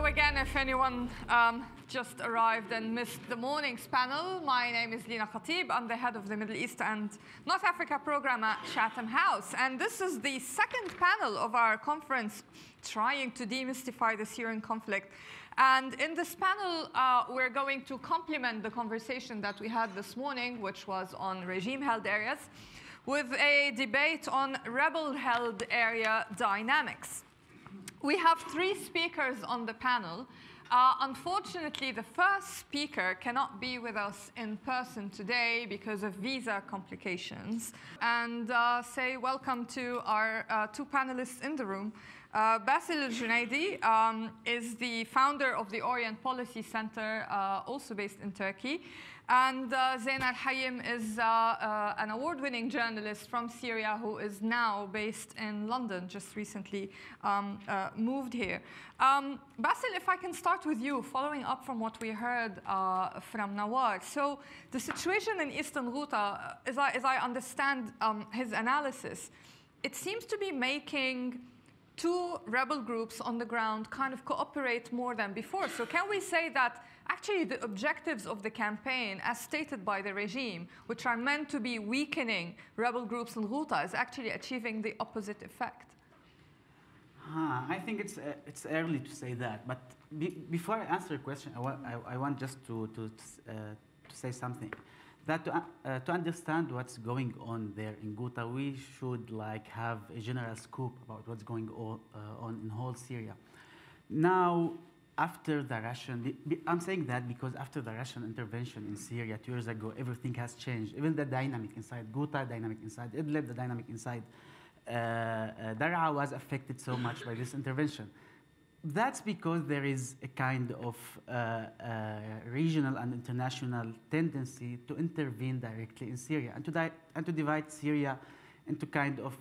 Hello again, if anyone just arrived and missed the morning's panel. My name is Lina Khatib. I'm the head of the Middle East and North Africa program at Chatham House. And this is the second panel of our conference trying to demystify the Syrian conflict. And in this panel, we're going to complement the conversation that we had this morning, which was on regime-held areas, with a debate on rebel-held area dynamics. We have three speakers on the panel. Unfortunately, the first speaker cannot be with us in person today because of visa complications. And say welcome to our two panelists in the room. Basil Junaidi is the founder of the Orient Policy Center, also based in Turkey. And Zain Al-Hayim is an award-winning journalist from Syria who is now based in London, just recently moved here. Basil, if I can start with you, following up from what we heard from Nawar. So the situation in Eastern Ghouta, as I understand his analysis, it seems to be making two rebel groups on the ground kind of cooperate more than before. So can we say that actually the objectives of the campaign, as stated by the regime, which are meant to be weakening rebel groups in Ghouta, is actually achieving the opposite effect? I think it's early to say that. But before I answer your question, I want just to say something. That to understand what's going on there in Ghouta, we should have a general scope about what's going on in whole Syria. Now, after the Russian, I'm saying that because after the Russian intervention in Syria 2 years ago, everything has changed. Even the dynamic inside Ghouta, dynamic inside Idlib, the dynamic inside Daraa was affected so much by this intervention. That's because there is a kind of regional and international tendency to intervene directly in Syria and to divide Syria into kind of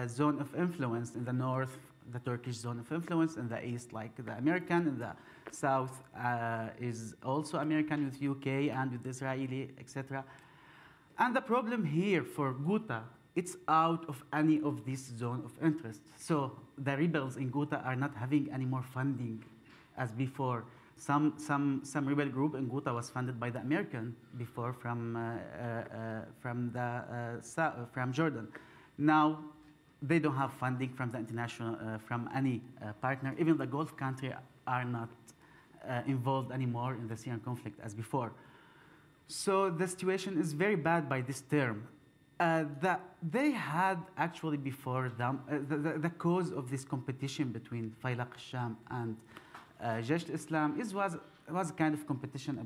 zone of influence. In the north, the Turkish zone of influence; in the east, like the American; in the south is also American with UK and with Israeli, etc. And the problem here for Ghouta, it's out of any of this zone of interest. So the rebels in Ghouta are not having any more funding as before. Some rebel group in Ghouta was funded by the American before from Jordan. Now they don't have funding from the international, from any partner. Even the Gulf countries are not involved anymore in the Syrian conflict as before. So the situation is very bad by this term. They had actually before them, the cause of this competition between Faylaq al-Sham and Jaish al-Islam was a kind of competition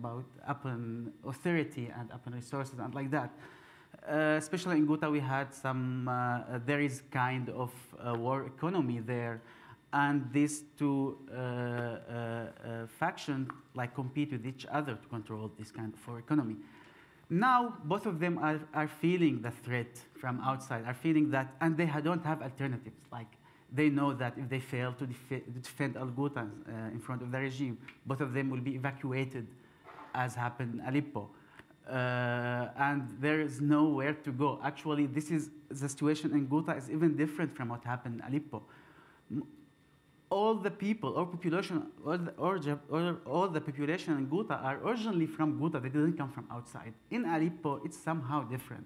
upon authority and upon resources and like that. Especially in Ghouta, we had there is kind of war economy there, and these two factions compete with each other to control this kind of war economy. Now, both of them are feeling the threat from outside, are feeling that, and they don't have alternatives. They know that if they fail to defend Al-Ghouta in front of the regime, both of them will be evacuated, as happened in Aleppo. And there is nowhere to go. Actually, the situation in Ghouta is even different from what happened in Aleppo. All the people, all the population in Ghouta are originally from Ghouta. They didn't come from outside. In Aleppo, it's somehow different.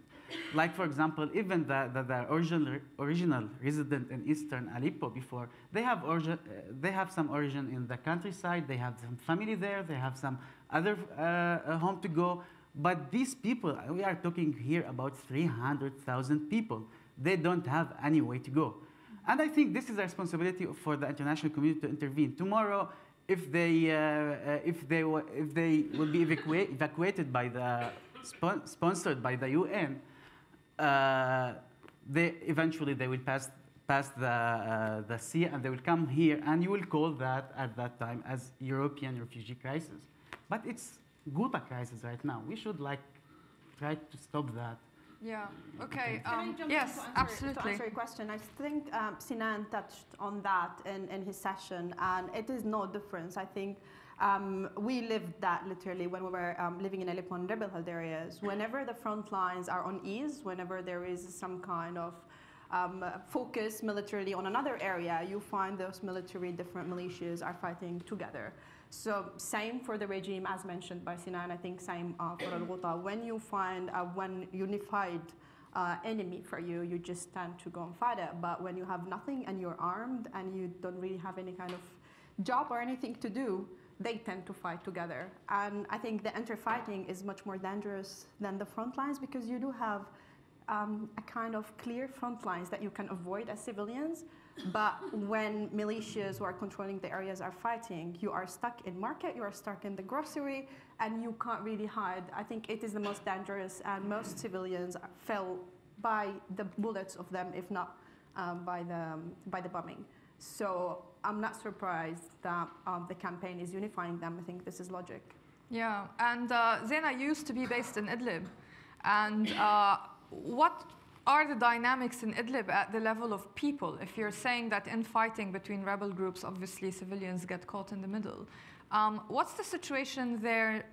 Like, for example, even the original resident in eastern Aleppo before, they have some origin in the countryside. They have some family there. They have some other home to go. But these people, we are talking here about 300,000 people. They don't have any way to go. And I think this is a responsibility for the international community to intervene. Tomorrow, if they will be evacuated by sponsored by the UN, eventually they will pass the sea and they will come here, and you will call that at that time as European refugee crisis. But it's Ghouta crisis right now. We should try to stop that. Yeah, okay. Yes, absolutely. To answer your question, I think Sinan touched on that in his session, and it is no difference. I think we lived that literally when we were living in Aleppo and Rebelheld areas. Whenever the front lines are on ease, whenever there is some kind of focus militarily on another area, you find those different militias are fighting together. So same for the regime, as mentioned by Sinan, I think same for Al-Ghouta. When you find one unified enemy for you, you just tend to go and fight it. But when you have nothing and you're armed and you don't really have any kind of job or anything to do, they tend to fight together. And I think the interfighting is much more dangerous than the front lines, because you do have a kind of clear front lines that you can avoid as civilians. But when militias who are controlling the areas are fighting, you are stuck in market, you are stuck in the grocery, and you can't really hide. I think it is the most dangerous, and most civilians fell by the bullets of them, if not by the bombing. So I'm not surprised that the campaign is unifying them. I think this is logic. Yeah, and Zena used to be based in Idlib. And what are the dynamics in Idlib at the level of people? If you're saying that in fighting between rebel groups, obviously civilians get caught in the middle. What's the situation there?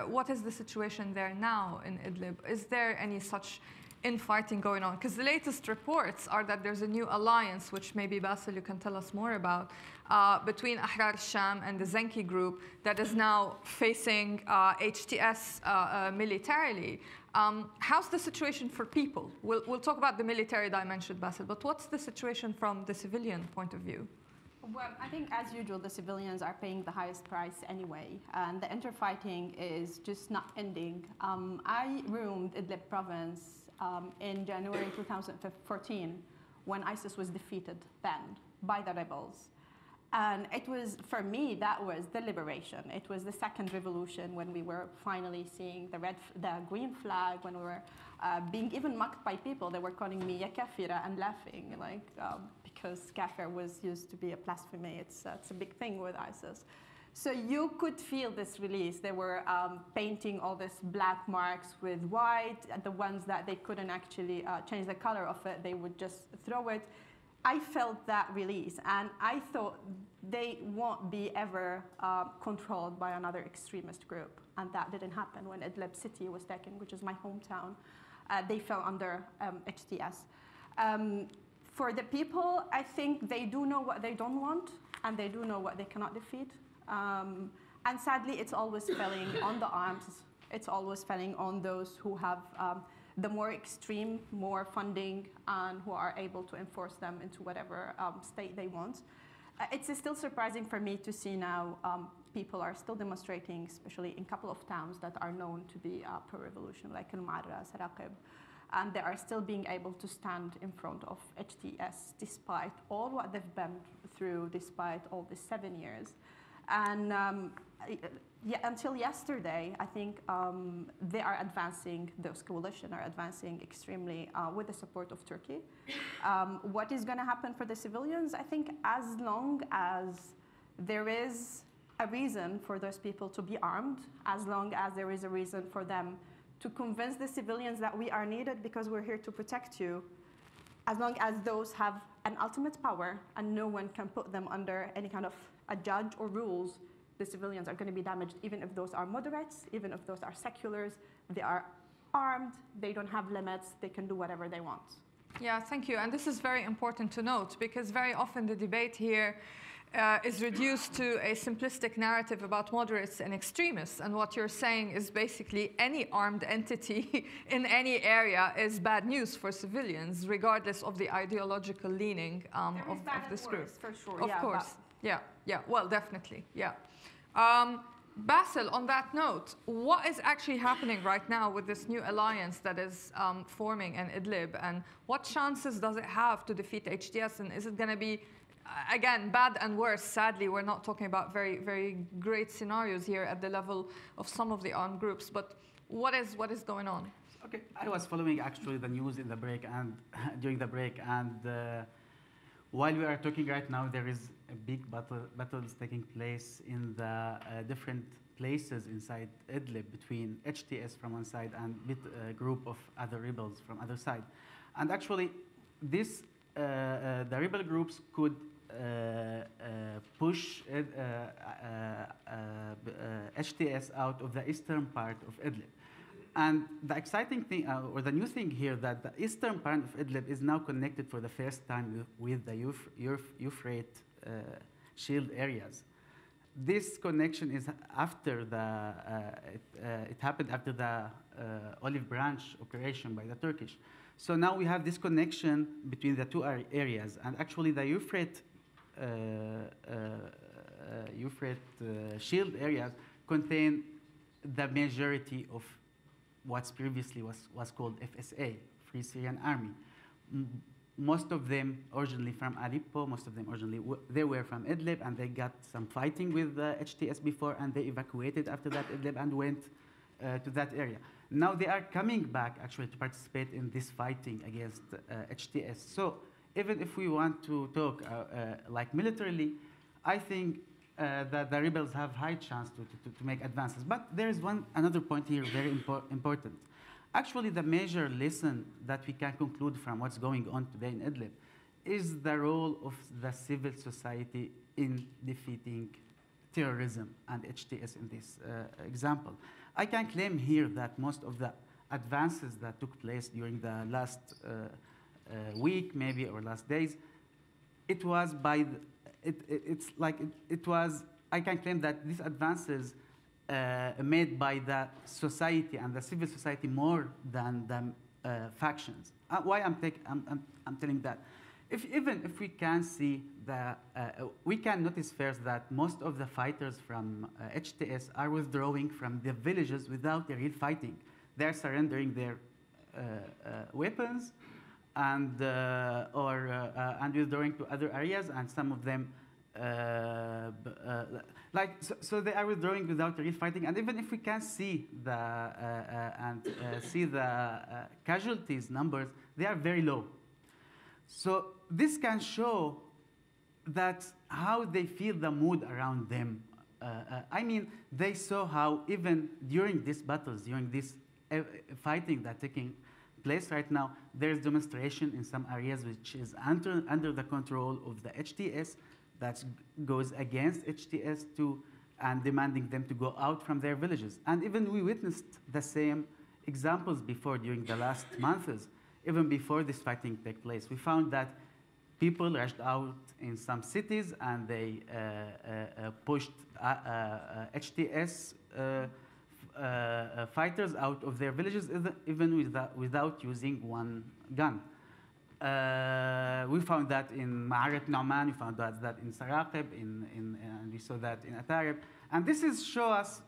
What is the situation there now in Idlib? Is there any such infighting going on? Because the latest reports are that there's a new alliance, which maybe Basil, you can tell us more about, between Ahrar al-Sham and the Zenki group that is now facing HTS militarily. How's the situation for people? We'll talk about the military dimension, Basil, but what's the situation from the civilian point of view? Well, I think as usual, the civilians are paying the highest price anyway, and the interfighting is just not ending. I roamed Idlib province in January 2014 when ISIS was defeated then by the rebels. And it was, for me, that was the liberation. It was the second revolution when we were finally seeing the green flag, when we were being even mocked by people. They were calling me ya kafira and laughing, like, because kafir was used to be a blasphemy. It's a big thing with ISIS. So you could feel this release. They were painting all these black marks with white. The ones that they couldn't actually change the color of it, they would just throw it. I felt that release, and I thought they won't be ever controlled by another extremist group. And that didn't happen when Idlib city was taken, which is my hometown. They fell under HTS. For the people, I think they do know what they don't want, and they do know what they cannot defeat. And sadly, it's always falling on the arms. It's always falling on those who have the more extreme, more funding, and who are able to enforce them into whatever state they want. It's still surprising for me to see now people are still demonstrating, especially in a couple of towns that are known to be pro-revolution, like Al-Marra, Saraqib. And they are still being able to stand in front of HTS despite all what they've been through, despite all the 7 years. And yeah, until yesterday, I think they are advancing, those coalition are advancing extremely with the support of Turkey. What is going to happen for the civilians? I think as long as there is a reason for those people to be armed, as long as there is a reason for them to convince the civilians that we are needed because we're here to protect you, as long as those have an ultimate power and no one can put them under any kind of a judge or rules, the civilians are going to be damaged, even if those are moderates, even if those are seculars. They are armed, they don't have limits, they can do whatever they want. Yeah, thank you. And this is very important to note, because very often the debate here is reduced to a simplistic narrative about moderates and extremists. And what you're saying is basically any armed entity in any area is bad news for civilians, regardless of the ideological leaning of this group. For sure. Of course. Yeah, well, definitely, yeah. Basil, on that note, what is actually happening right now with this new alliance that is forming in Idlib, and what chances does it have to defeat HTS, and is it going to be, again, bad and worse? Sadly, we're not talking about very, very great scenarios here at the level of some of the armed groups, but what is going on? Okay, I was following actually the news in the break and during the break, and while we are talking right now, there is a big battles taking place in the different places inside Idlib between HTS from one side and a group of other rebels from other side. And actually, this the rebel groups could push HTS out of the eastern part of Idlib. And the exciting thing, or the new thing here, that the eastern part of Idlib is now connected for the first time with the Euphrates shield areas. This connection is after the, it happened after the olive branch operation by the Turkish. So now we have this connection between the two areas. And actually the Euphrates shield areas contain the majority of what's previously was called FSA, Free Syrian Army. Most of them originally from Aleppo, most of them originally, they were from Idlib, and they got some fighting with HTS before, and they evacuated after that Idlib and went to that area. Now they are coming back actually to participate in this fighting against HTS. So even if we want to talk like militarily, I think that the rebels have high chance to make advances. But there is another point here very important. Actually, the major lesson that we can conclude from what's going on today in Idlib is the role of the civil society in defeating terrorism and HTS in this example. I can claim here that most of the advances that took place during the last week, maybe, or last days, it was by I can claim that these advances made by the society and the civil society more than the factions. Why I'm telling that? Even if we can see we can notice first that most of the fighters from HTS are withdrawing from the villages without a real fighting. They're surrendering their weapons and withdrawing to other areas, and some of them so they are withdrawing without real fighting. And even if we can see the casualties numbers, they are very low. So this can show that how they feel the mood around them. I mean, they saw how even during these battles, during this fighting that's taking place right now, there's demonstration in some areas which is under the control of the HTS that goes against HTS and demanding them to go out from their villages. And even we witnessed the same examples before during the last months. Even before this fighting took place, we found that people rushed out in some cities and they pushed HTS fighters out of their villages, even without using one gun. We found that in Ma'arat Nu'man, we found that in Saraqib, and we saw that in Atarib. And this shows us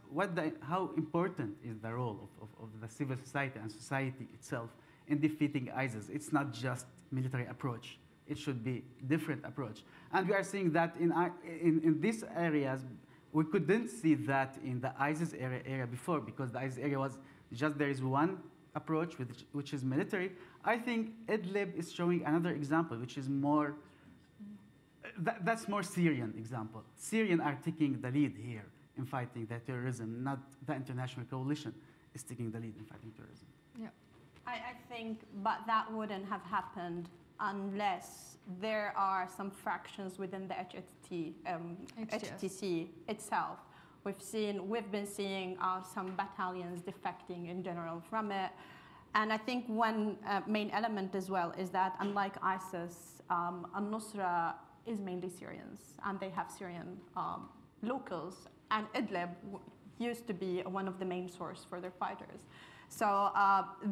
how important is the role of the civil society and society itself in defeating ISIS. It's not just military approach. It should be different approach. And we are seeing that in these areas, we couldn't see that in the ISIS area before, because the ISIS area was just there is one approach which is military. I think Idlib is showing another example, which is more, that's more Syrian example. Syrian are taking the lead here in fighting the terrorism, not the international coalition is taking the lead in fighting terrorism. Yeah. I think, but that wouldn't have happened unless there are some fractions within the HTC itself. We've been seeing some battalions defecting in general from it. And I think one main element as well is that unlike ISIS, al-Nusra is mainly Syrians, and they have Syrian locals, and Idlib used to be one of the main sources for their fighters. So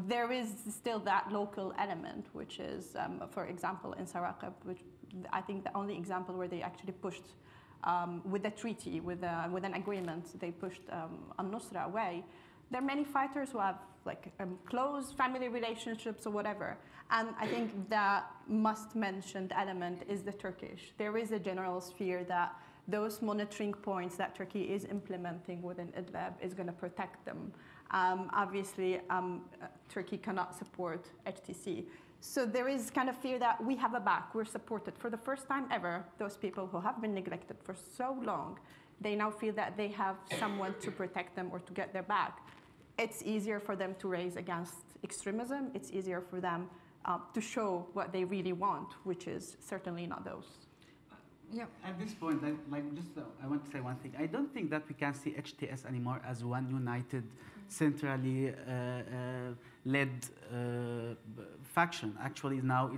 there is still that local element, which is, for example, in Saraqib, which I think the only example where they actually pushed, with a treaty, with an agreement, they pushed al-Nusra away. There are many fighters who have close family relationships or whatever. And I think the must-mentioned element is the Turkish. There is a general fear that those monitoring points that Turkey is implementing within Idlib is going to protect them. Obviously, Turkey cannot support HTC. So there is kind of fear that we have a back, we're supported. For the first time ever, those people who have been neglected for so long, they now feel that they have someone to protect them or to get their back. It's easier for them to raise against extremism. It's easier for them to show what they really want, which is certainly not those. Yeah. At this point, I want to say one thing. I don't think that we can see HTS anymore as one united, centrally led faction. Actually, now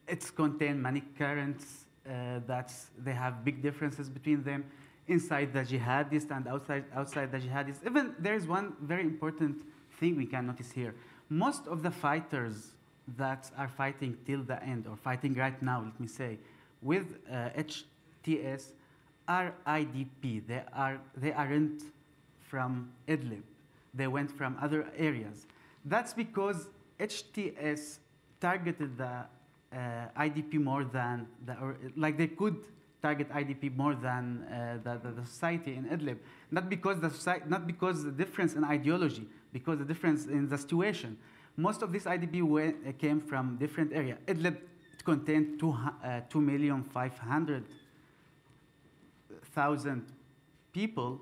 it's contained many currents that they have big differences between them inside the jihadists and outside the jihadists. Even there is one very important thing we can notice here. Most of the fighters that are fighting till the end, or fighting right now, let me say, with HTS are IDP. They aren't from Idlib. They went from other areas. That's because HTS targeted the IDP more than, like they could target IDP more than the society in Idlib. Not because the difference in ideology, because the difference in the situation. Most of this IDP came from different areas. Idlib contained 2,500,000 people.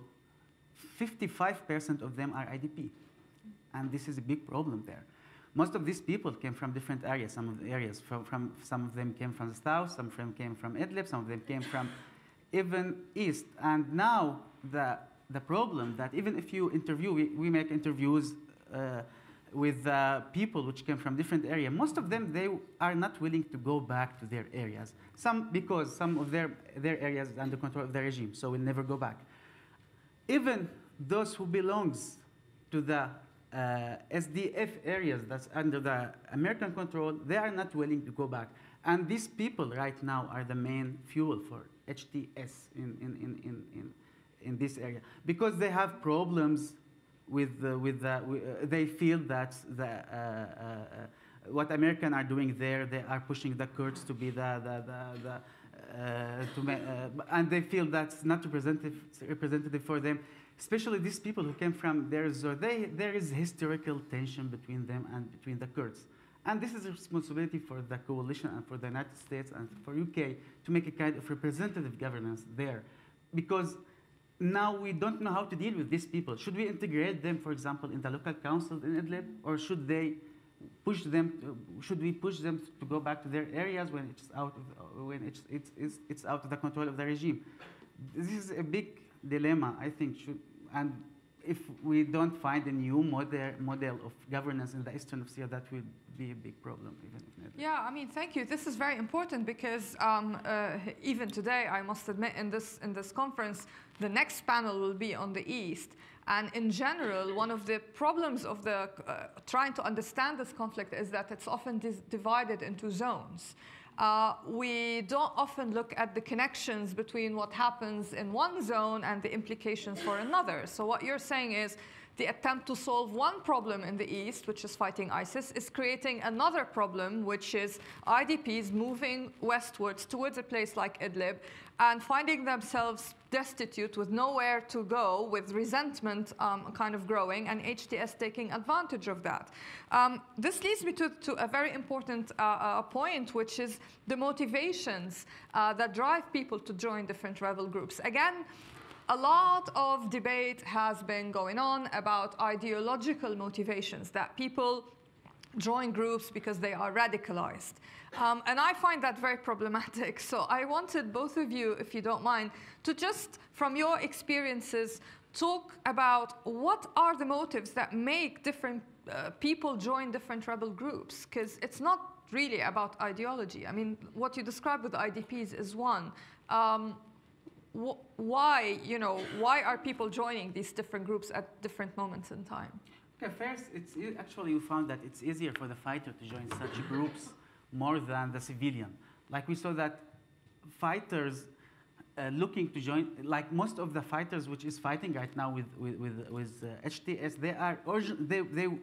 55% of them are IDP. And this is a big problem there. Most of these people came from different areas. Some of the areas, some of them came from the south, some of them came from Idlib, some of them came from even east. And now the problem that even if you interview, we make interviews with people which came from different areas. Most of them, they are not willing to go back to their areas. Because some of their areas are under control of the regime, so will never go back. Even those who belongs to the SDF areas that's under the American control, they are not willing to go back. And these people right now are the main fuel for HTS in this area, because they have problems they feel that what Americans are doing there, they are pushing the Kurds to be and they feel that's not representative for them. Especially these people who came from there is historical tension between them and between the Kurds. And this is a responsibility for the coalition and for the United States and for UK to make a kind of representative governance there. Because now we don't know how to deal with these people. Should we integrate them, for example, in the local council in Idlib, or should we push them to go back to their areas when it's out of the control of the regime? This is a big dilemma, I think. And if we don't find a new model of governance in the eastern of Syria, that will be a big problem, even if not. Yeah, I mean, thank you. This is very important because even today, I must admit, in this conference, the next panel will be on the East. And in general, one of the problems of the trying to understand this conflict is that it's often divided into zones. We don't often look at the connections between what happens in one zone and the implications for another. So what you're saying is the attempt to solve one problem in the east, which is fighting ISIS, is creating another problem, which is IDPs moving westwards towards a place like Idlib and finding themselves destitute with nowhere to go, with resentment kind of growing, and HTS taking advantage of that. This leads me to a very important point, which is the motivations that drive people to join different rebel groups. Again, a lot of debate has been going on about ideological motivations, that people join groups because they are radicalized. And I find that very problematic. So I wanted both of you, if you don't mind, to just, from your experiences, talk about what are the motives that make different people join different rebel groups, because it's not really about ideology. I mean, what you described with IDPs is one. Why are people joining these different groups at different moments in time? Okay, first, actually you found that it's easier for the fighter to join such groups more than the civilian. Like we saw that fighters looking to join, like most of the fighters which is fighting right now with HTS, they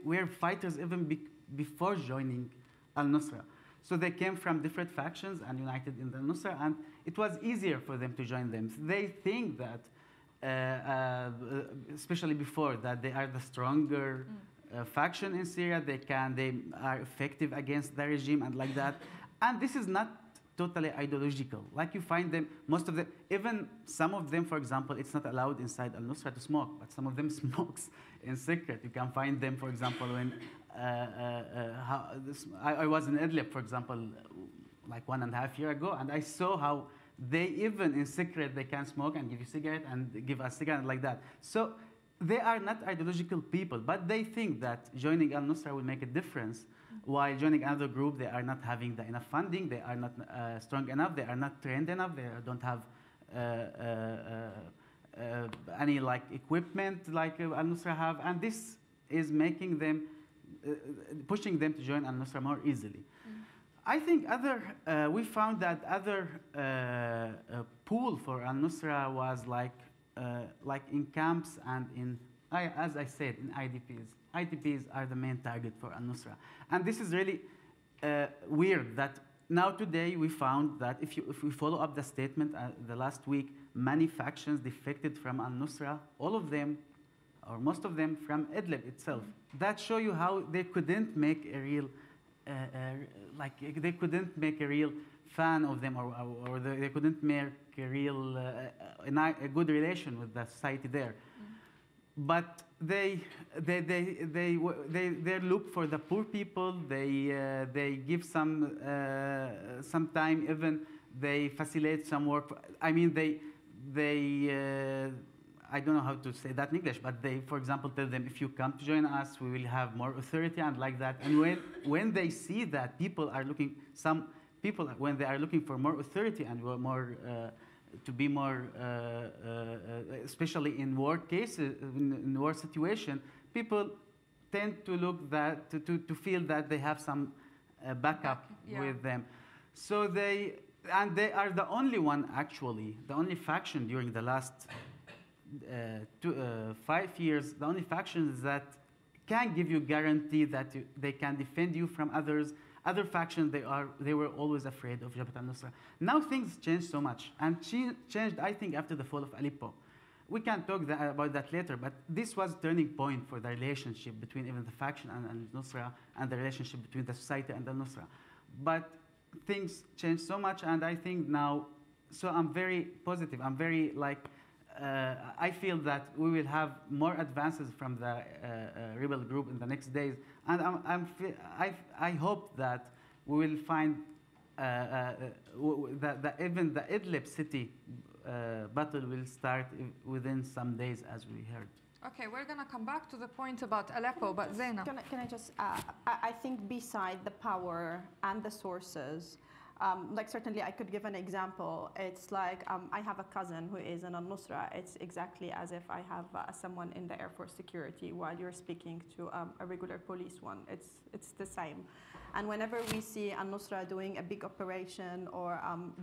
were fighters even before joining al-Nusra. So they came from different factions and united in the Nusra, and it was easier for them to join them. They think that, especially before, that they are the stronger faction in Syria. They are effective against the regime and like that. And this is not totally ideological. Like you find them, most of them, even some of them, for example, it's not allowed inside al-Nusra to smoke, but some of them smokes in secret. You can find them, for example, when I was in Idlib, for example, like 1.5 years ago, and I saw how They even in secret, they can smoke and give you a cigarette and give a cigarette like that. So they are not ideological people, but they think that joining al-Nusra will make a difference. While joining another group, they are not having enough funding, they are not strong enough, they are not trained enough, they don't have any like equipment like al-Nusra have, and this is making them, pushing them to join al-Nusra more easily. I think we found that other pool for al-Nusra was like in camps and in, as I said, in IDPs. IDPs are the main target for al-Nusra. And this is really weird that now today we found that if we follow up the statement the last week, many factions defected from al-Nusra, all of them, or most of them from Idlib itself. That show you how they couldn't make a real, they couldn't make a real fan of them, or they couldn't make a real, a good relation with the society there. But they look for the poor people. They give some time, even they facilitate some work. I mean, I don't know how to say that in English, but they, for example, tell them, if you come to join us, we will have more authority and like that. And when they see that people are looking, some people, when they are looking for more authority and more to be more, especially in war cases, in war situation, people tend to look to feel that they have some backup with them. So they are the only one, actually, the only faction during the last 5 years, the only factions that can give you guarantee that they can defend you from others. Other factions, they were always afraid of Jabhat al-Nusra. Now things changed so much, and changed, I think, after the fall of Aleppo. We can talk about that later, but this was a turning point for the relationship between even the faction and al-Nusra, and the relationship between the society and al-Nusra. But things changed so much, and I think now, so I'm very positive. I'm very I feel that we will have more advances from the rebel group in the next days, and I hope that we will find that even the Idlib city battle will start within some days, as we heard. Okay, we're going to come back to the point about Aleppo, but Zainab. Can I just, I think beside the power and the sources, certainly I could give an example. It's like I have a cousin who is in al-Nusra. It's exactly as if I have someone in the Air Force security while you're speaking to a regular police one. It's the same. And whenever we see al-Nusra doing a big operation or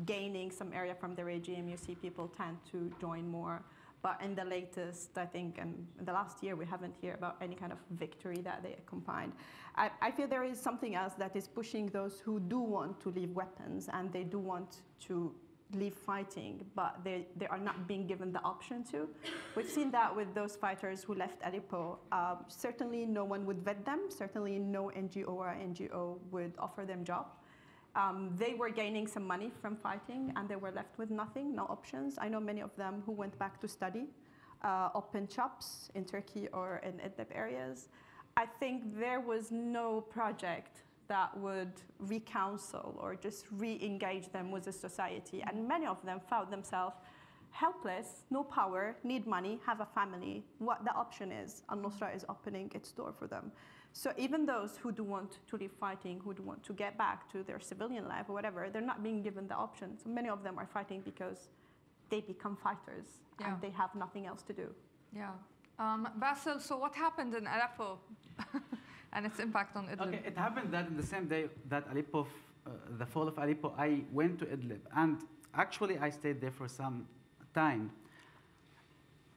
gaining some area from the regime, you see people tend to join more. But in the latest, I think, in the last year, we haven't heard about any kind of victory that they accompanied. I feel there is something else that is pushing those who do want to leave weapons and they do want to leave fighting, but they are not being given the option to. We've seen that with those fighters who left Aleppo. Certainly no one would vet them. Certainly no NGO or NGO would offer them job. They were gaining some money from fighting, and they were left with nothing, no options. I know many of them who went back to study, open shops in Turkey or in Idlib areas. I think there was no project that would re-counsel or just re-engage them with the society. And many of them found themselves helpless, no power, need money, have a family. What the option is, al-Nusra is opening its door for them. So even those who do want to leave fighting, who do want to get back to their civilian life or whatever, they're not being given the option. So many of them are fighting because they become fighters and they have nothing else to do. Yeah. Basil, so what happened in Aleppo and its impact on Idlib? Okay, it happened that in the same day that Aleppo, the fall of Aleppo, I went to Idlib. And actually, I stayed there for some time.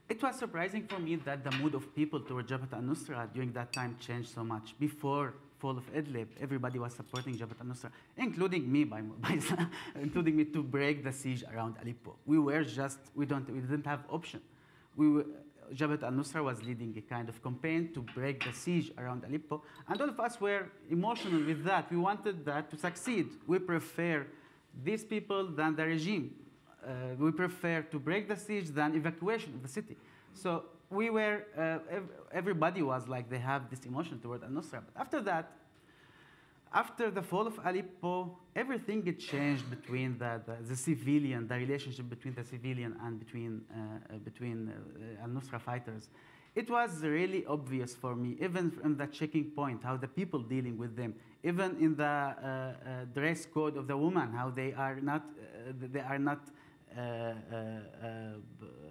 It was surprising for me that the mood of people toward Jabhat al-Nusra during that time changed so much. Before fall of Idlib, everybody was supporting Jabhat al-Nusra, including me, including me, to break the siege around Aleppo. We were just, we didn't have option. Jabhat al-Nusra was leading a kind of campaign to break the siege around Aleppo, and all of us were emotional with that. We wanted that to succeed. We prefer these people than the regime. We prefer to break the siege than evacuation of the city. So we were, everybody was like, they have this emotion toward al-Nusra. But after that, After the fall of Aleppo, everything had changed between the civilian, the relationship between the civilian and between al-Nusra fighters. It was really obvious for me, even from the checking point, how the people dealing with them, even in the dress code of the woman, how they are not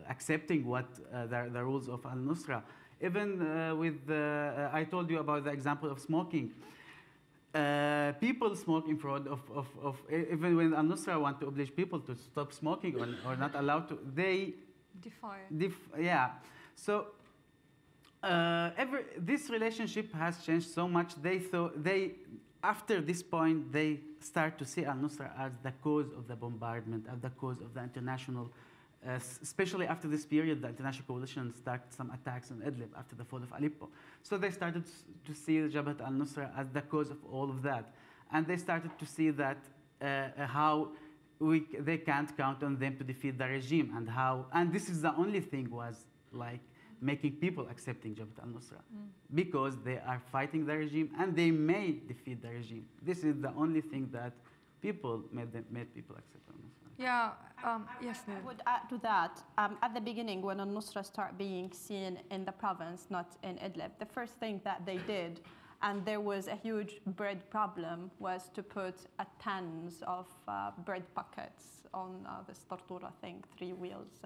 accepting what the rules of al-Nusra. Even I told you about the example of smoking. People smoke in front of even when al-Nusra want to oblige people to stop smoking or not allowed to, they defy it. Yeah. So this relationship has changed so much. After this point, they start to see al-Nusra as the cause of the bombardment, as the cause of the international, especially after this period, the international coalition started some attacks on Idlib after the fall of Aleppo. So they started to see Jabhat al-Nusra as the cause of all of that. And they started to see that how they can't count on them to defeat the regime, and this is the only thing was like making people accepting Jabhat al-Nusra because they are fighting the regime and they may defeat the regime. This is the only thing that made people accept al-Nusra. Yeah, yes, I would add to that. At the beginning, when al-Nusra started being seen in the province, not in Idlib, the first thing that they did, and there was a huge bread problem, was to put tons of bread buckets on this Tartura thing, 3 wheels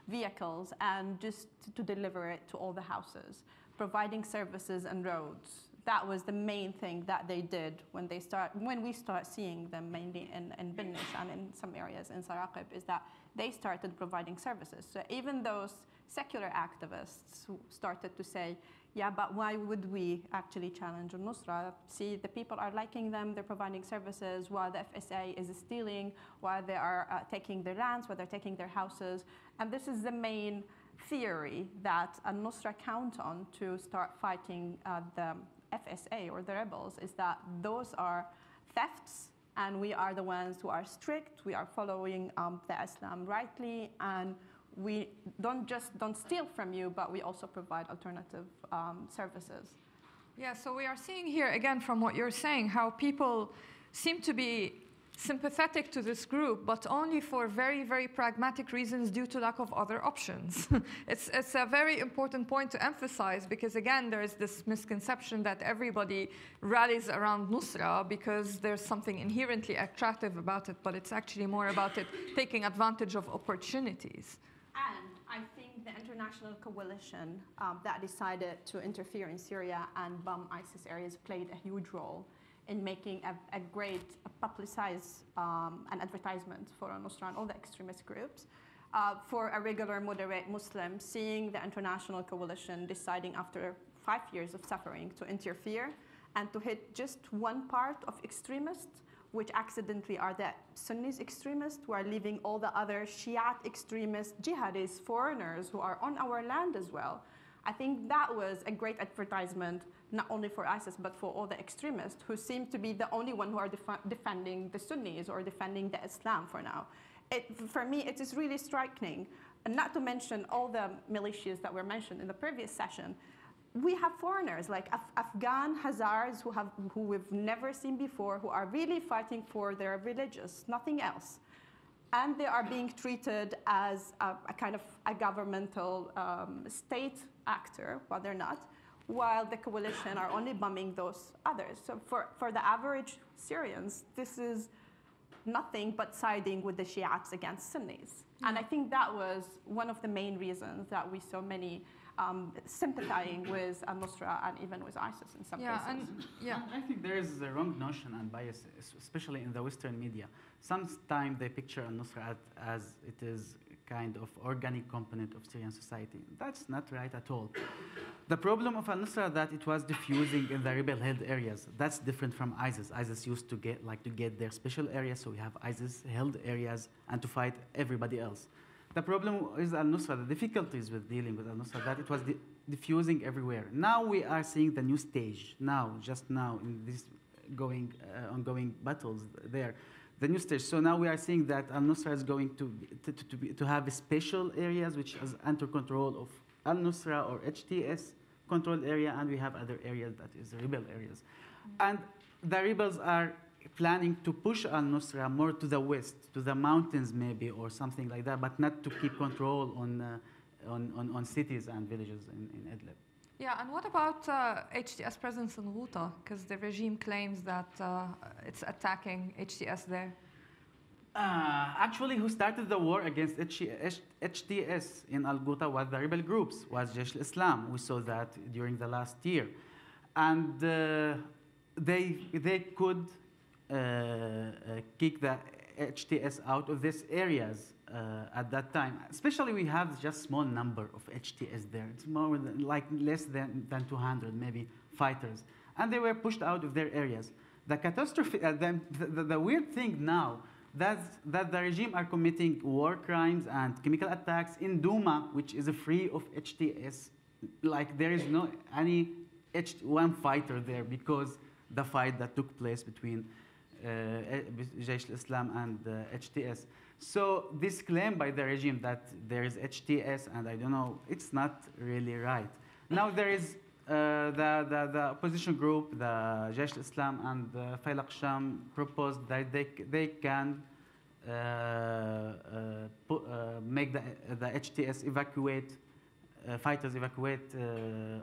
vehicles, and just to deliver it to all the houses, providing services and roads. That was the main thing that they did when we start seeing them mainly in Binnis and in some areas in Saraqib, is that they started providing services. So even those secular activists who started to say, yeah, but why would we actually challenge al-Nusra? See, the people are liking them, they're providing services, while the FSA is stealing, while they are taking their lands, while they're taking their houses. And this is the main theory that al-Nusra count on to start fighting the FSA or the rebels, is that those are thefts, and we are the ones who are strict, we are following the Islam rightly, and we don't steal from you, but we also provide alternative services. Yeah, so we are seeing here, again, from what you're saying, how people seem to be sympathetic to this group, but only for very, very pragmatic reasons due to lack of other options. It's a very important point to emphasize because, again, there is this misconception that everybody rallies around Nusra because there's something inherently attractive about it, but it's actually more about it taking advantage of opportunities. And I think the international coalition that decided to interfere in Syria and bomb ISIS areas played a huge role in making a great publicized an advertisement for al-Nusra and all the extremist groups. For a regular moderate Muslim, seeing the international coalition deciding after 5 years of suffering to interfere and to hit just one part of extremists, which accidentally are the Sunnis extremists, who are leaving all the other Shiite extremists, jihadists, foreigners who are on our land as well. I think that was a great advertisement, not only for ISIS, but for all the extremists who seem to be the only one who are defending the Sunnis or defending the Islam for now. For me, it is really striking, and not to mention all the militias that were mentioned in the previous session. We have foreigners like Afghan Hazars who we've never seen before, who are really fighting for their religious, nothing else. And they are being treated as a kind of a governmental state actor, but they're not, while the coalition are only bombing those others. So for the average Syrians, this is nothing but siding with the Shiites against Sunnis. And I think that was one of the main reasons that we saw many sympathizing with al-Nusra and even with ISIS in some cases. And I think there is a wrong notion and bias, especially in the Western media. Sometimes they picture al-Nusra as it is kind of organic component of Syrian society. That's not right at all. The problem of al-Nusra that it was diffusing in the rebel-held areas. That's different from ISIS. ISIS used to get their special areas, so we have ISIS-held areas and to fight everybody else. The problem is al-Nusra, the difficulties with dealing with al-Nusra, that it was diffusing everywhere. Now we are seeing the new stage, just now, in these ongoing battles there, the new stage. So now we are seeing that al-Nusra is going to have special areas which is under control of al-Nusra or HTS controlled area, and we have other areas that is rebel areas. And the rebels are planning to push al-Nusra more to the west, to the mountains maybe, or something like that, but not to keep control on cities and villages in Idlib. Yeah, and what about HTS presence in Ghouta? Because the regime claims that it's attacking HTS there. Actually, who started the war against HTS in Al-Ghouta was the rebel groups, was Jaish al-Islam. We saw that during the last year. And they could kick the HTS out of these areas at that time. Especially we have just small number of HTS there. It's more than, like less than 200 maybe fighters. And they were pushed out of their areas. The catastrophe, the weird thing now, that the regime are committing war crimes and chemical attacks in Douma, which is free of HTS. Like there is no any one fighter there because the fight that took place between Jaish al-Islam and HTS. So this claim by the regime that there is HTS and I don't know, it's not really right. Now there is the opposition group, the Jaish al-Islam and Faylaq Sham proposed that they can make the HTS evacuate, fighters evacuate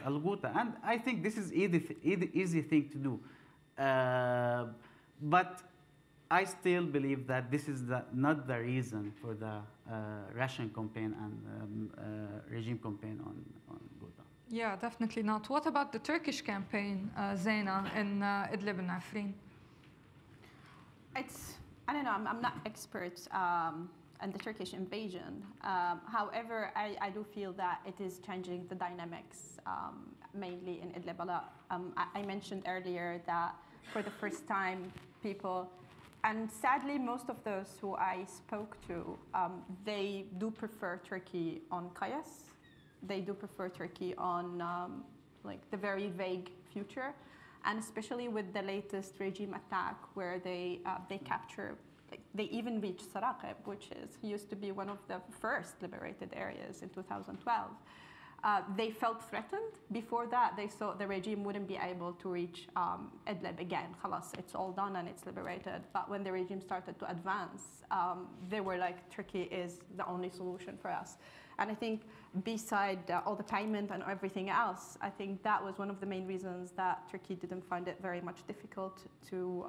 Al-Ghouta. And I think this is easy thing to do. But I still believe that this is not the reason for the Russian campaign and regime campaign on Ghouta. Yeah, definitely not. What about the Turkish campaign, Zaina, in Idlib and Afrin? I don't know, I'm not expert in the Turkish invasion. However, I do feel that it is changing the dynamics, mainly in Idlib a lot. I mentioned earlier that for the first time, people, and sadly, most of those who I spoke to, they do prefer Turkey on Kayas. They do prefer Turkey on like the very vague future, and especially with the latest regime attack, where they capture, like, they even reached Saraqib, which used to be one of the first liberated areas in 2012. They felt threatened. Before that, they saw the regime wouldn't be able to reach Idlib again. Khalas, it's all done and it's liberated. But when the regime started to advance, they were like, Turkey is the only solution for us. And I think beside all the payment and everything else, I think that was one of the main reasons that Turkey didn't find it very much difficult to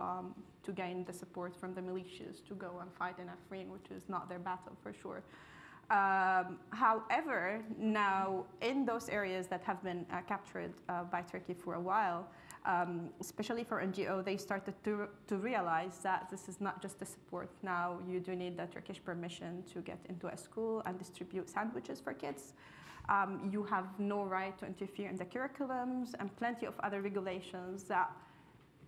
gain the support from the militias to go and fight in Afrin, which is not their battle for sure. However, now in those areas that have been captured by Turkey for a while, especially for NGO, they started to realize that this is not just the support. Now you do need the Turkish permission to get into a school and distribute sandwiches for kids. You have no right to interfere in the curriculums and plenty of other regulations that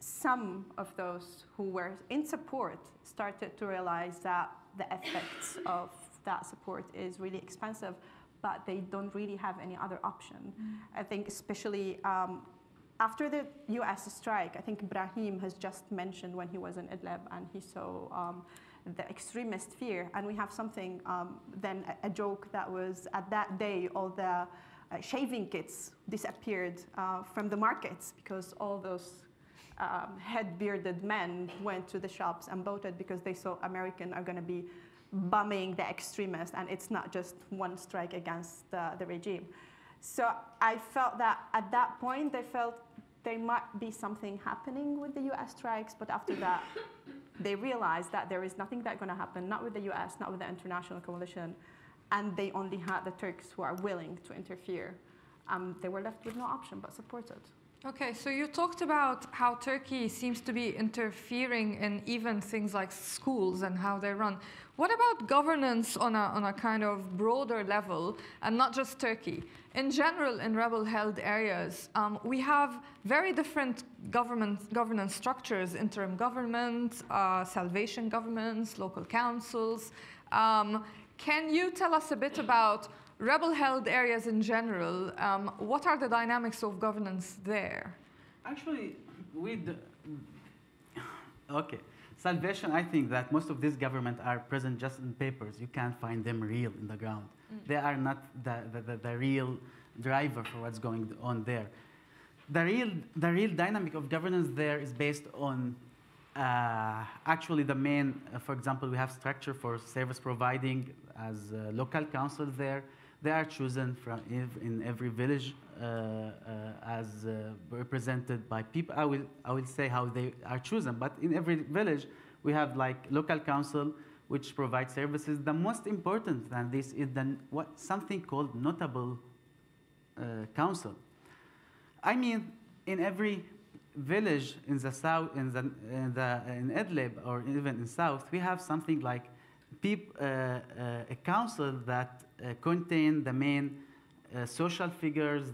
some of those who were in support started to realize that the effects of that support is really expensive, but they don't really have any other option. I think especially after the US strike, I think Ibrahim has just mentioned when he was in Idlib and he saw the extremist fear. And we have something, then a joke that was at that day, all the shaving kits disappeared from the markets because all those head-bearded men went to the shops and voted because they saw Americans are going to be bombing the extremists, and it's not just one strike against the regime. So I felt that at that point, they felt there might be something happening with the US strikes, but after that, they realized that there is nothing that's going to happen, not with the US, not with the international coalition, and they only had the Turks who are willing to interfere. They were left with no option but support it. Okay, so you talked about how Turkey seems to be interfering in even things like schools and how they run. What about governance on a kind of broader level, and not just Turkey? In general, in rebel-held areas, we have very different governance structures: interim government, salvation governments, local councils. Can you tell us a bit about rebel-held areas in general? What are the dynamics of governance there? Actually, okay. Salvation, I think that most of these governments are present just in papers. You can't find them real in the ground. They are not the real driver for what's going on there. The real dynamic of governance there is based on actually the main, for example, we have structure for service providing as local councils there. They are chosen from in every village as represented by people. I will say how they are chosen, but in every village we have like local council which provide services. The most important than this is something called notable council. I mean, in every village in the south, in Idlib, or even in south, we have something like a council that contain the main social figures,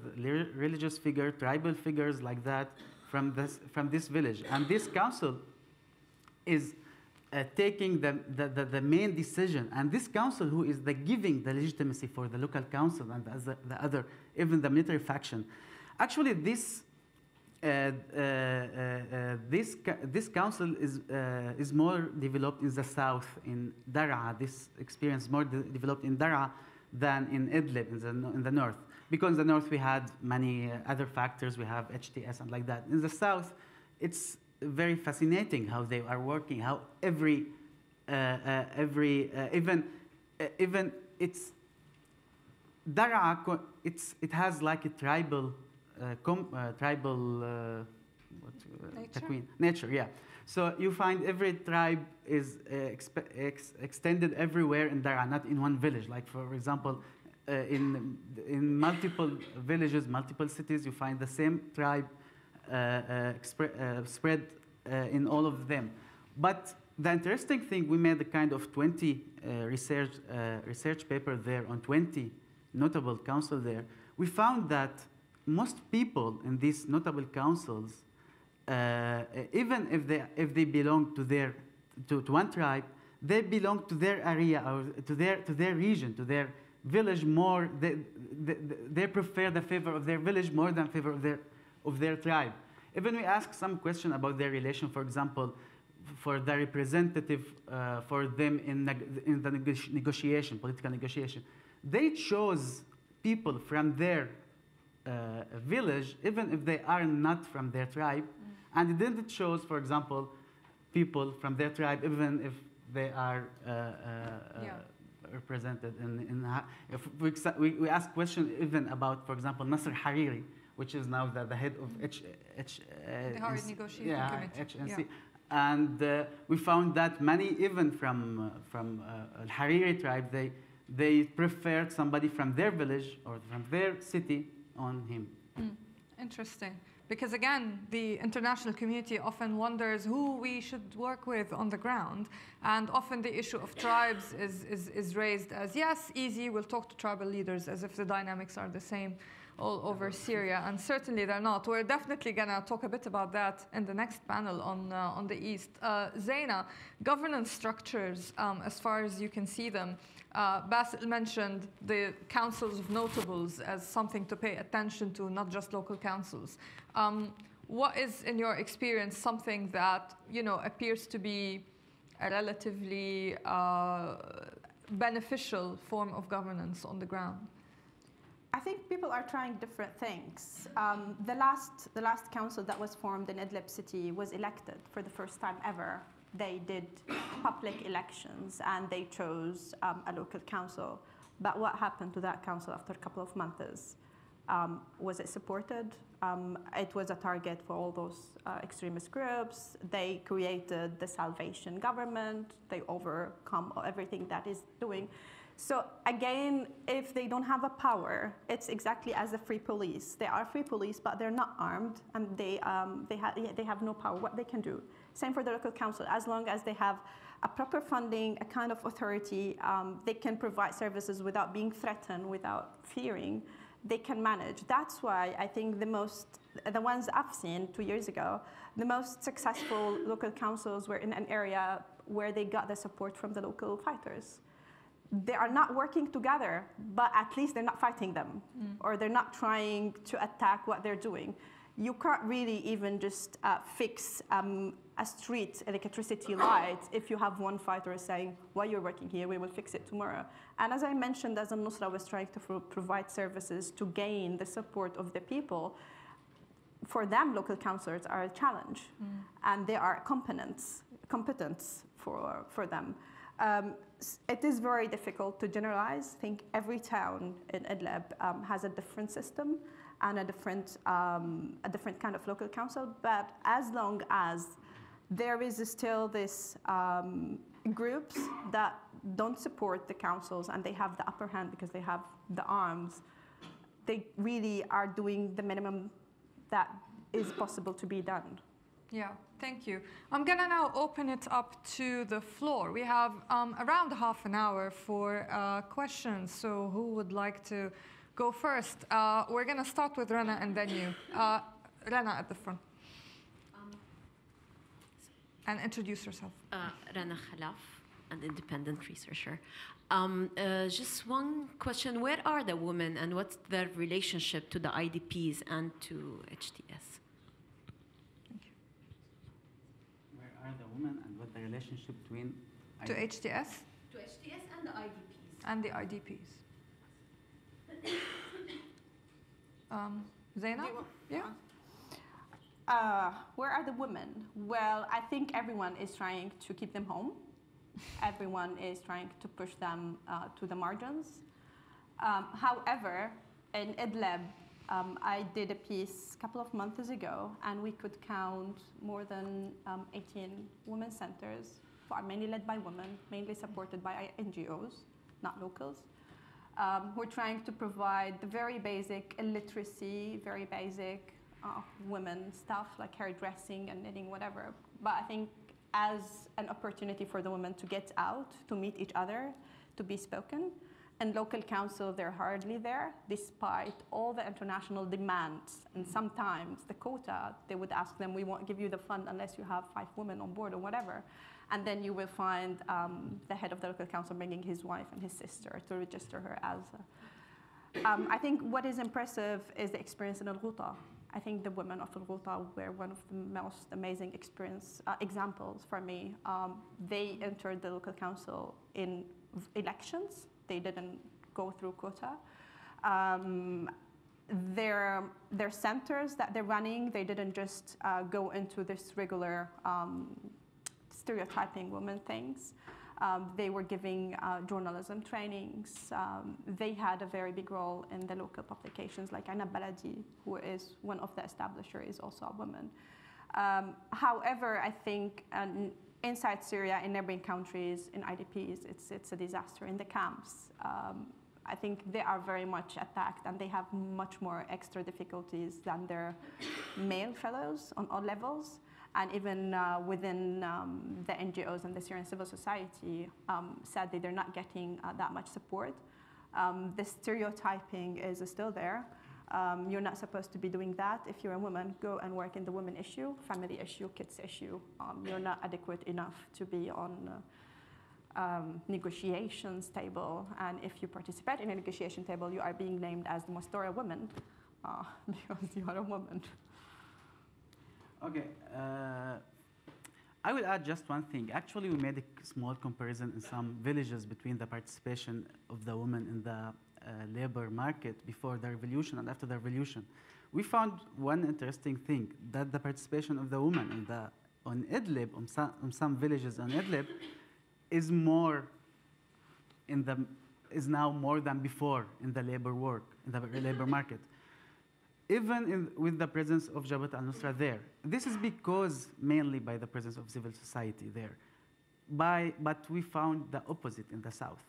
religious figures, tribal figures like that from this village. And this council is taking the main decision. And this council who is giving the legitimacy for the local council and the other, even the military faction. Actually, this council is more developed in the south, in Daraa. This experience is more developed in Daraa than in Idlib, in the north. Because in the north we had many other factors. We have HTS and like that. In the south, it's very fascinating how they are working. How even it's Daraa. It has like a tribal. Nature, yeah. So you find every tribe is extended everywhere in Daraa, not in one village. Like for example, in multiple villages, multiple cities, you find the same tribe spread in all of them. But the interesting thing, we made a kind of 20 research paper there on 20 notable councils there. We found that most people in these notable councils, even if they belong to one tribe, they belong to their area or to their region, to their village more. They prefer the favor of their village more than favor of their tribe. Even we ask some question about their relation, for example, for the representative for them in the negotiation, political negotiation. They chose people from their village, even if they are not from their tribe, and they didn't choose, for example, people from their tribe, even if they are represented if we ask question even about, for example, Nasser Hariri, which is now the head of the Hariri Negotiating Committee. HNC. And we found that many, even from Hariri tribe, they preferred somebody from their village or from their city on him. Interesting. Because again, the international community often wonders who we should work with on the ground. And often the issue of tribes is raised as, yes, easy, we'll talk to tribal leaders, as if the dynamics are the same all over Syria. And certainly they're not. We're definitely going to talk a bit about that in the next panel on the East. Zaina, governance structures, as far as you can see them, Basil mentioned the councils of notables as something to pay attention to, not just local councils. What is, in your experience, something that appears to be a relatively beneficial form of governance on the ground? I think people are trying different things. The last council that was formed in Idlib city was elected for the first time ever. They did public elections and they chose a local council. But what happened to that council after a couple of months? Was it supported? It was a target for all those extremist groups. They created the salvation government. They overcome everything that is doing. So again, if they don't have a power, it's exactly as a free police. They are free police, but they're not armed, and they have no power. What they can do. Same for the local council. As long as they have a proper funding, a kind of authority, they can provide services without being threatened, without fearing. They can manage. That's why I think the ones I've seen 2 years ago, the most successful local councils were in an area where they got the support from the local fighters. They are not working together, but at least they're not fighting them, or they're not trying to attack what they're doing. you can't really even just fix a street electricity light if you have one fighter saying, "Why you're working here? We will fix it tomorrow." And as I mentioned, as al-Nusra was trying to provide services to gain the support of the people, for them, local councillors are a challenge, and they are competence for them. It is very difficult to generalize. I think every town in Idlib has a different system and a different kind of local council. But as long as there is still this groups that don't support the councils and they have the upper hand because they have the arms, they really are doing the minimum that is possible to be done. Yeah, thank you. I'm going to now open it up to the floor. We have around half an hour for questions, so who would like to go first? We're going to start with Rana and then you. Rana at the front. And introduce yourself. Rana Khalaf, an independent researcher. Just one question. Where are the women and what's their relationship to the IDPs and to HTS? Are the women and what the relationship between to HTS? To HTS and the IDPs. And the IDPs. Zainab? Yeah. Where are the women? Well, I think everyone is trying to keep them home. Everyone is trying to push them to the margins. However, in Idlib, I did a piece a couple of months ago, and we could count more than 18 women's centers, mainly led by women, mainly supported by NGOs, not locals, who are trying to provide the very basic illiteracy, very basic women stuff like hairdressing and knitting, whatever. But I think as an opportunity for the women to get out, to meet each other, to be spoken. And local council, they're hardly there, despite all the international demands. And sometimes the quota, they would ask them, we won't give you the fund unless you have 5 women on board or whatever. And then you will find the head of the local council bringing his wife and his sister to register her as. I think what is impressive is the experience in Al-Ghouta. I think the women of Al-Ghouta were one of the most amazing examples for me. They entered the local council in elections. They didn't go through quota. Their centers that they're running, they didn't just go into this regular stereotyping women things. They were giving journalism trainings. They had a very big role in the local publications, like Ana Baladi, who is one of the establishers, is also a woman. However, I think inside Syria, in neighboring countries, in IDPs, it's a disaster. In the camps, I think they are very much attacked, and they have much more extra difficulties than their male fellows on all levels. And even within the NGOs and the Syrian civil society, sadly, they're not getting that much support. The stereotyping is still there. You're not supposed to be doing that. If you're a woman, go and work in the women issue, family issue, kids issue. You're not adequate enough to be on negotiations table. And if you participate in a negotiation table, you are being named as the most thorough woman because you are a woman. Okay. I will add just one thing. Actually, we made a small comparison in some villages between the participation of the women in the labor market before the revolution and after the revolution. We found one interesting thing, that the participation of the women on Idlib, on some villages on Idlib, is now more than before in the labor labor market. Even with the presence of Jabhat al-Nusra there. This is because mainly by the presence of civil society there. But we found the opposite in the south,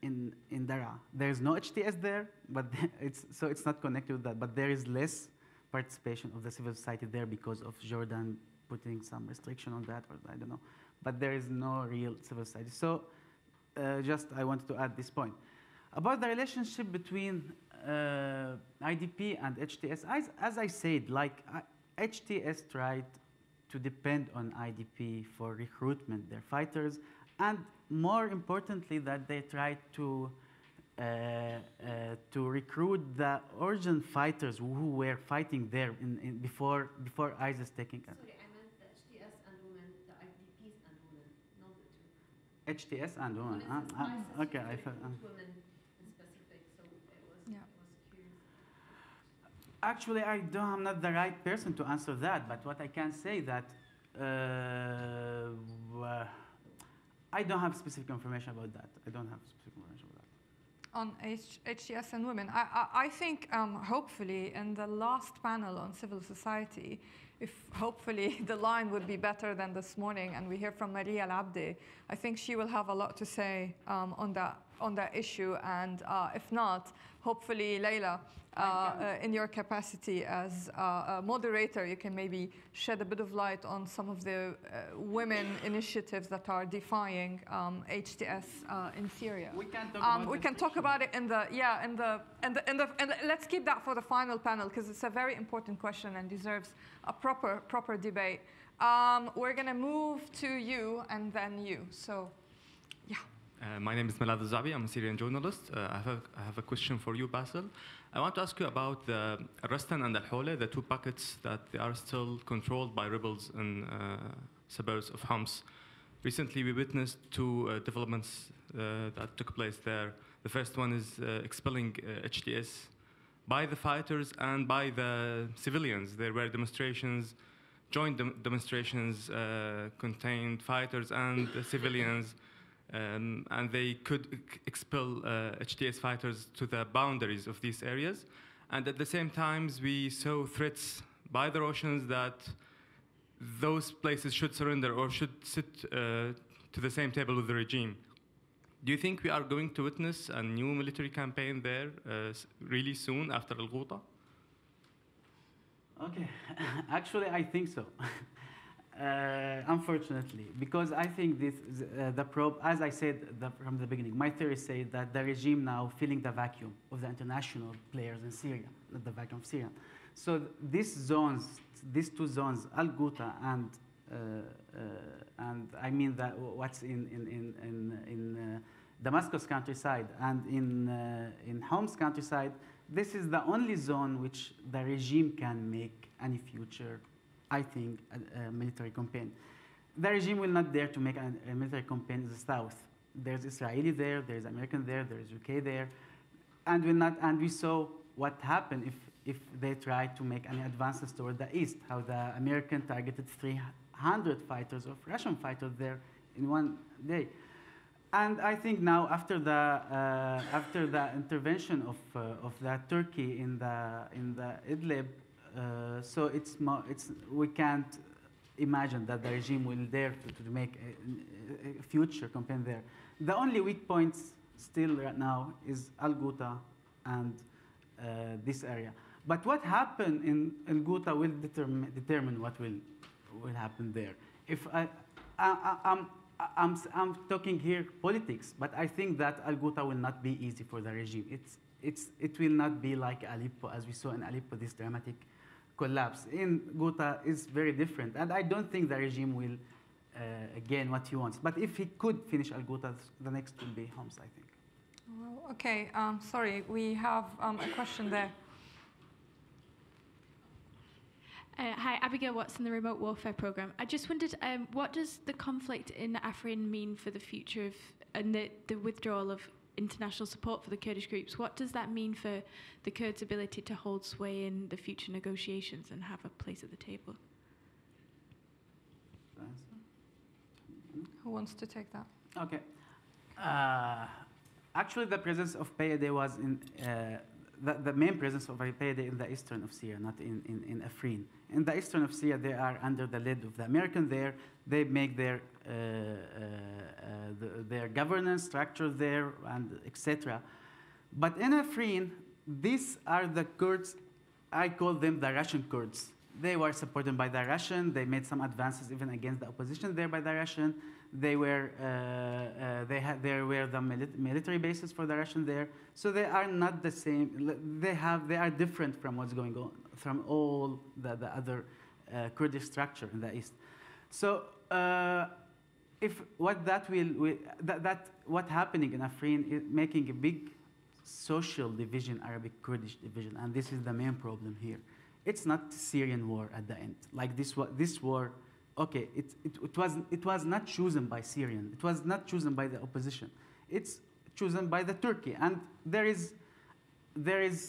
in Daraa. There is no HTS there, but it's not connected with that. But there is less participation of the civil society there because of Jordan putting some restriction on that, or I don't know. But there is no real civil society. So I wanted to add this point. About the relationship between IDP and HTS, as I said, HTS tried to depend on IDP for recruitment, their fighters, and more importantly, that they tried to to recruit the origin fighters who were fighting there before ISIS taking. Sorry, I meant the HTS and women, the IDPs and women, not the two. HTS and women. Okay, I thought. Women in specific, so it was curious. Actually, I'm not the right person to answer that. But what I can say that I don't have specific information about that. I don't have specific information about that. On HTS and women, I think hopefully in the last panel on civil society, if hopefully the line would be better than this morning and we hear from Maria Al-Abdi, I think she will have a lot to say on that issue. And if not, hopefully Leila, in your capacity as a moderator, you can maybe shed a bit of light on some of the women initiatives that are defying HTS in Syria. We can talk about it in the let's keep that for the final panel because it's a very important question and deserves a proper debate. We're going to move to you and then you. So, yeah. My name is Malad Zabi. I'm a Syrian journalist. I have a question for you, Basil. I want to ask you about the Rastan and Al-Hole, the two pockets that they are still controlled by rebels in suburbs of Homs. Recently, we witnessed two developments that took place there. The first one is expelling HTS by the fighters and by the civilians. There were demonstrations, joint demonstrations contained fighters and civilians. And they could expel HTS fighters to the boundaries of these areas. And at the same time, we saw threats by the Russians that those places should surrender or should sit to the same table with the regime. Do you think we are going to witness a new military campaign there really soon after Al-Ghouta? Okay, actually, I think so. Unfortunately, because I think the probe, as I said from the beginning, my theory says that the regime now filling the vacuum of the international players in Syria, not the vacuum of Syria. So these two zones, Al-Ghouta and I mean that what's in Damascus countryside and in Homs countryside, this is the only zone which the regime can make any future, I think, a military campaign. The regime will not dare to make a military campaign in the south. There's Israeli there, there's American there, there's UK there, and we saw what happened if they tried to make any advances toward the east. How the American targeted 300 fighters of Russian fighters there in one day. And I think now after the intervention of the Turkey in the Idlib. So we can't imagine that the regime will dare to make a future campaign there. The only weak points still right now is Al-Ghouta and this area. But what happened in Al-Ghouta will determine what will happen there. If I'm talking here politics, but I think that Al-Ghouta will not be easy for the regime. It will not be like Aleppo, as we saw in Aleppo, this dramatic collapse. In Ghouta is very different, and I don't think the regime will gain what he wants. But if he could finish Al-Ghouta, the next will be Homs, I think. Well, okay, sorry, we have a question there. Hi, Abigail Watson, the Remote Warfare Programme. I just wondered, what does the conflict in Afrin mean for the future of and the withdrawal of international support for the Kurdish groups? What does that mean for the Kurds' ability to hold sway in the future negotiations and have a place at the table? Who wants to take that? Okay. Actually, the presence of PYD was in the main presence of PYD in the eastern of Syria, not in Afrin. In the eastern of Syria, they are under the lead of the American there. They make their governance structure there, and etc. But in Afrin, these are the Kurds. I call them the Russian Kurds. They were supported by the Russian. They made some advances even against the opposition there by the Russian. There were the military bases for the Russian there. So they are not the same. They are different from what's going on from all the other Kurdish structure in the east. So if what happening in Afrin is making a big social division, Arabic-Kurdish division, and this is the main problem here. It's not Syrian war at the end. Like this war, okay, it was not chosen by Syrian. It was not chosen by the opposition. It's chosen by the Turkey, and there is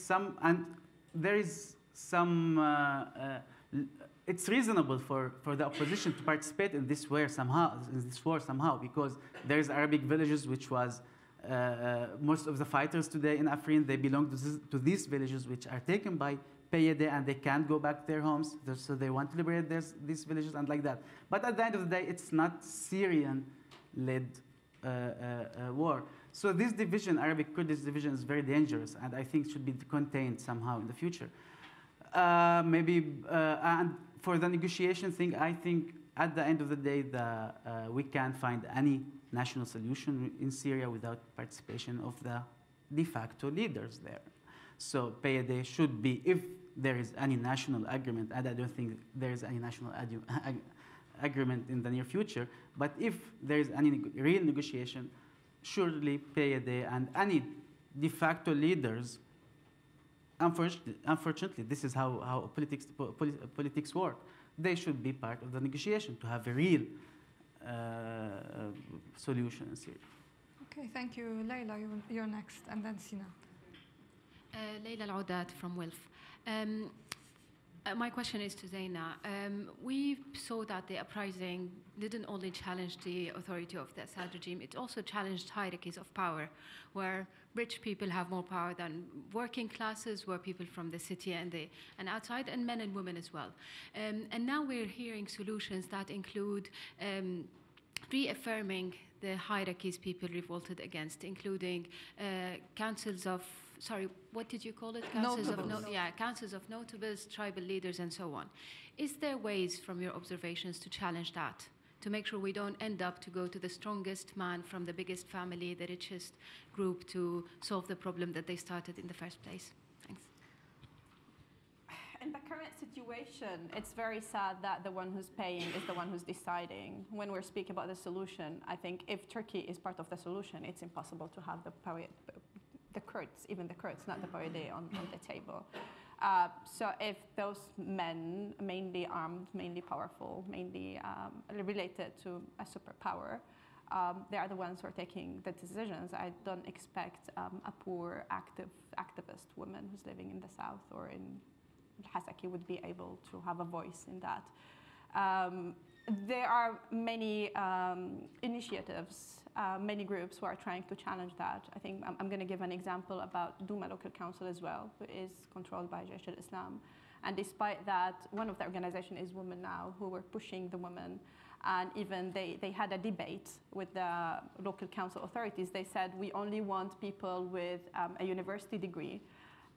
some it's reasonable for the opposition to participate in this war somehow, because there is Arabic villages which was most of the fighters today in Afrin, they belong to these villages which are taken by PYD and they can't go back to their homes, so they want to liberate these villages and like that. But at the end of the day, it's not Syrian-led war. So this division, Arabic-Kurdish division, is very dangerous, and I think should be contained somehow in the future. And for the negotiation thing, I think at the end of the day, we can't find any national solution in Syria without participation of the de facto leaders there. So PYD should be, if there is any national agreement, and I don't think there is any national agreement in the near future, but if there is any real negotiation, surely PYD and any de facto leaders, unfortunately, this is how politics work, they should be part of the negotiation to have a real solution in Syria. Okay, thank you. Layla, you're next, and then Sina. Layla Al-Audat from WILF. My question is to Zaina. We saw that the uprising didn't only challenge the authority of the Assad regime, it also challenged hierarchies of power, where rich people have more power than working classes, where people from the city and outside, and men and women as well. And now we're hearing solutions that include reaffirming the hierarchies people revolted against, including councils of, sorry, what did you call it? Councils of notables, tribal leaders, and so on. Is there ways from your observations to challenge that, to make sure we don't end up to go to the strongest man from the biggest family, the richest group, to solve the problem that they started in the first place? Thanks. In the current situation, it's very sad that the one who's paying is the one who's deciding. When we're speaking about the solution, I think if Turkey is part of the solution, it's impossible to have the Kurds, even the Kurds, not the PYD, on the table. So if those men, mainly armed, mainly powerful, mainly related to a superpower, they are the ones who are taking the decisions. I don't expect a poor activist woman who's living in the south or in Hasaki would be able to have a voice in that. There are many initiatives, many groups who are trying to challenge that. I think I'm going to give an example about Duma Local Council as well, who is controlled by Jaish al-Islam. And despite that, one of the organizations is Women Now, who were pushing the women. And even they had a debate with the local council authorities. They said, we only want people with a university degree.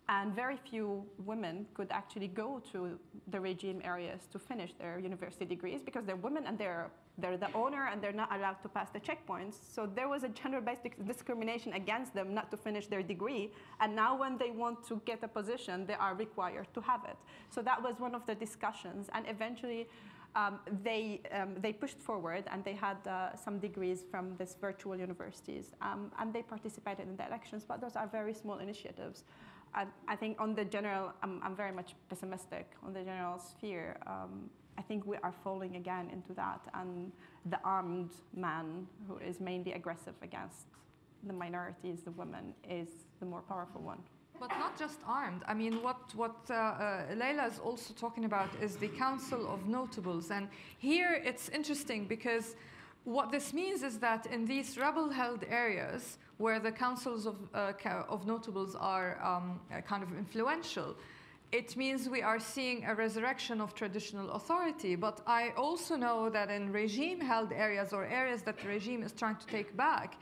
And very few women could actually go to the regime areas to finish their university degrees because they're women and they're the owner and they're not allowed to pass the checkpoints. So there was a gender-based discrimination against them not to finish their degree. And now when they want to get a position, they are required to have it. So that was one of the discussions. And eventually, they pushed forward and they had some degrees from these virtual universities. And they participated in the elections, but those are very small initiatives. I think on the general, I'm very much pessimistic on the general sphere. I think we are falling again into that, and the armed man who is mainly aggressive against the minorities, the women, is the more powerful one. But not just armed. I mean, what Layla is also talking about is the Council of Notables. And here it's interesting because what this means is that in these rebel-held areas where the councils of notables are kind of influential, it means we are seeing a resurrection of traditional authority. But I also know that in regime-held areas or areas that the regime is trying to take back,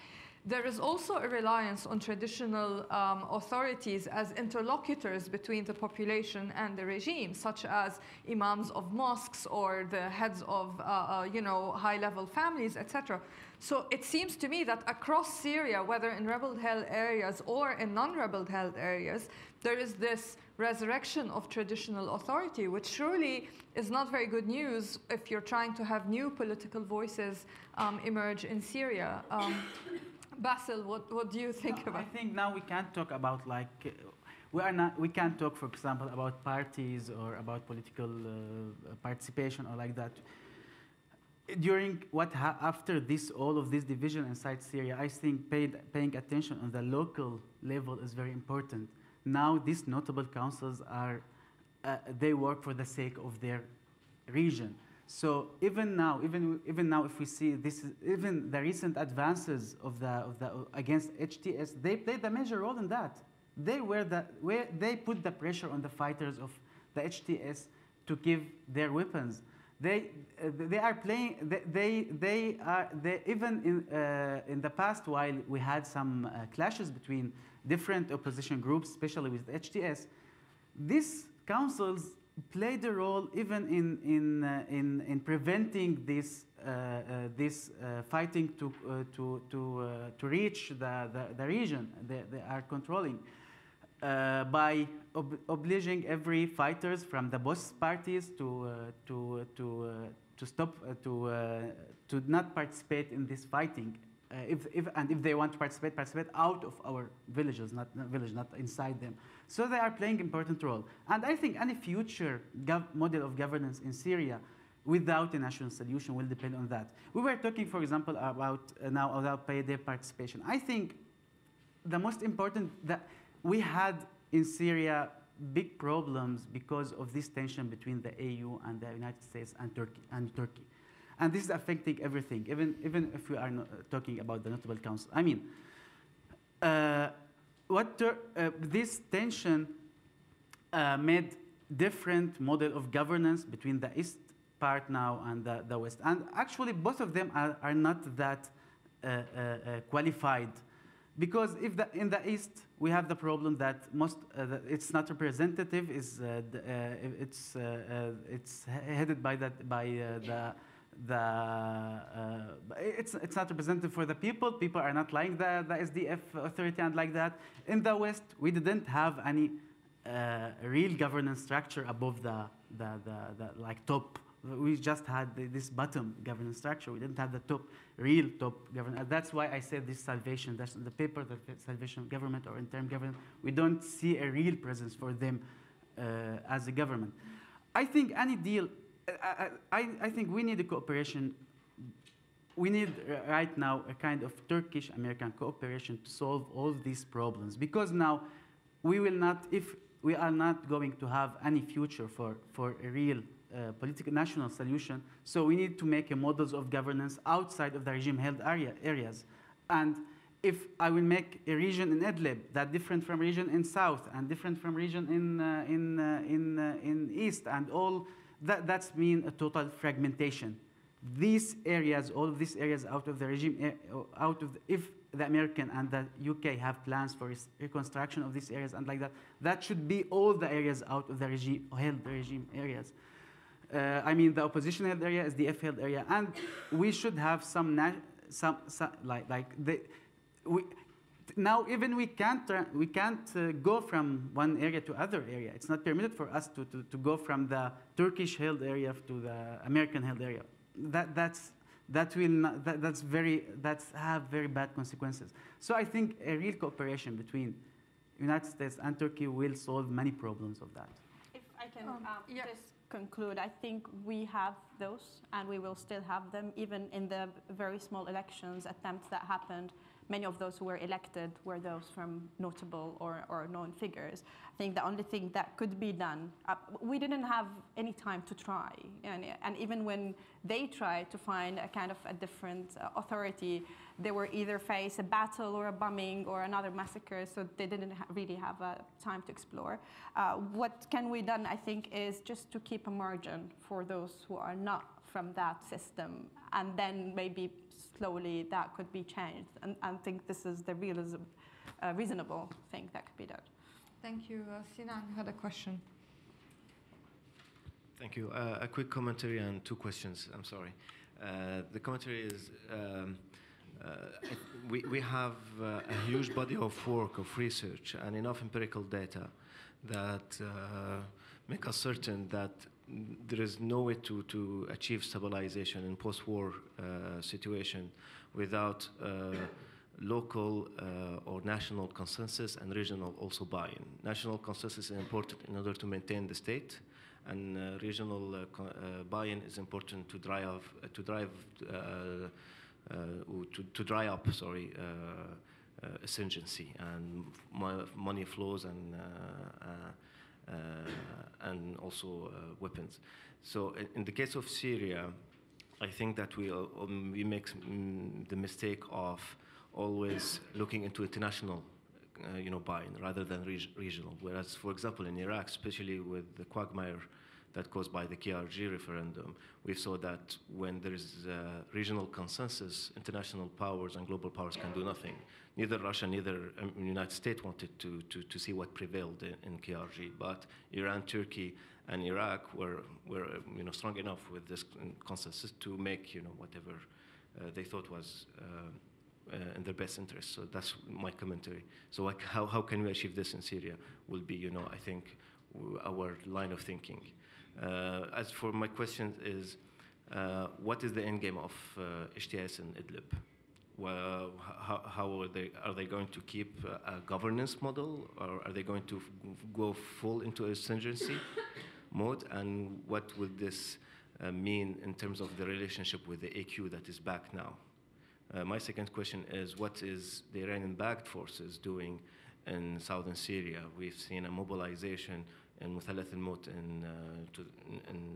there is also a reliance on traditional authorities as interlocutors between the population and the regime, such as imams of mosques or the heads of high-level families, etc. So it seems to me that across Syria, whether in rebel-held areas or in non-rebel-held areas, there is this resurrection of traditional authority, which surely is not very good news if you're trying to have new political voices emerge in Syria. Basil, what do you think about? I think now we can't talk about like we can't talk, for example, about parties or about political participation or like that. During after this, all of this division inside Syria, I think paying attention on the local level is very important. Now these notable councils are they work for the sake of their region. So even now, if we see this, even the recent advances of the against HTS, they played a major role in that. They put the pressure on the fighters of the HTS to give their weapons. They are playing. They even in the past, while we had some clashes between different opposition groups, especially with the HTS, these councils played a role even in preventing this fighting to reach the region they are controlling by obliging every fighters from the both parties to stop to not participate in this fighting. If they want to participate out of our villages, not inside them. So they are playing important role. And I think any future model of governance in Syria without a national solution will depend on that. We were talking, for example, about their participation. I think the most important that we had in Syria big problems because of this tension between the AU and the United States and Turkey. And this is affecting everything, even if we are not talking about the notable council. I mean, this tension made different model of governance between the east part now and the west. And actually, both of them are not that qualified. Because in the east, we have the problem that it's not representative. It's headed by it's not representative for the people. People are not like the SDF authority and like that. In the West, we didn't have any real governance structure above the like top. We just had this bottom governance structure. We didn't have the real top governance. That's why I said this salvation. That's the paper, the salvation government or interim government. We don't see a real presence for them as a government. I think any deal. I think we need a cooperation. We need right now a kind of Turkish-American cooperation to solve all these problems. Because now we will not, if we are not going to have any future for a real political national solution, so we need to make a models of governance outside of the regime-held areas. And if I will make a region in Idlib that different from region in south and different from region in east and all. That's mean a total fragmentation. These areas, all of these areas out of the regime, if the American and the UK have plans for reconstruction of these areas and like that, that should be all the areas out of the regime areas. I mean, the opposition held area is the F-held area, and we should have now even we can't go from one area to other area. It's not permitted for us to go from the Turkish-held area to the American-held area. That's have very bad consequences. So I think a real cooperation between United States and Turkey will solve many problems of that. If I can just conclude, I think we have those, and we will still have them, even in the very small elections attempts that happened. Many of those who were elected were those from notable or known figures. I think the only thing that could be done, we didn't have any time to try. And even when they tried to find a kind of a different authority, they were either face a battle or a bombing or another massacre, so they didn't really have time to explore. What can be done, I think, is just to keep a margin for those who are not from that system, and then maybe slowly that could be changed. And I think this is the reasonable thing that could be done. Thank you. Sinan had a question. Thank you. A quick commentary and two questions. I'm sorry. The commentary is we have a huge body of work, of research, and enough empirical data that make us certain that there is no way to achieve stabilization in post-war situation without local or national consensus and regional also buy-in. National consensus is important in order to maintain the state, and regional buy-in is important to dry up insurgency and money flows and also weapons. So in the case of Syria, I think that we make the mistake of always looking into international buy-in rather than regional. Whereas, for example, in Iraq, especially with the quagmire that caused by the KRG referendum, we saw that when there is regional consensus, international powers and global powers can do nothing. Neither Russia, neither the United States wanted to see what prevailed in KRG, but Iran, Turkey, and Iraq were strong enough with this consensus to make whatever they thought was in their best interest. So that's my commentary. So how can we achieve this in Syria will be, I think, our line of thinking. As for my question is, what is the end game of HTS and Idlib? Well, how are they going to keep a governance model, or are they going to go full into insurgency mode? And what would this mean in terms of the relationship with the AQ that is back now? My second question is, what is the Iranian-backed forces doing in southern Syria? We've seen a mobilization in Muthallath al-Maut in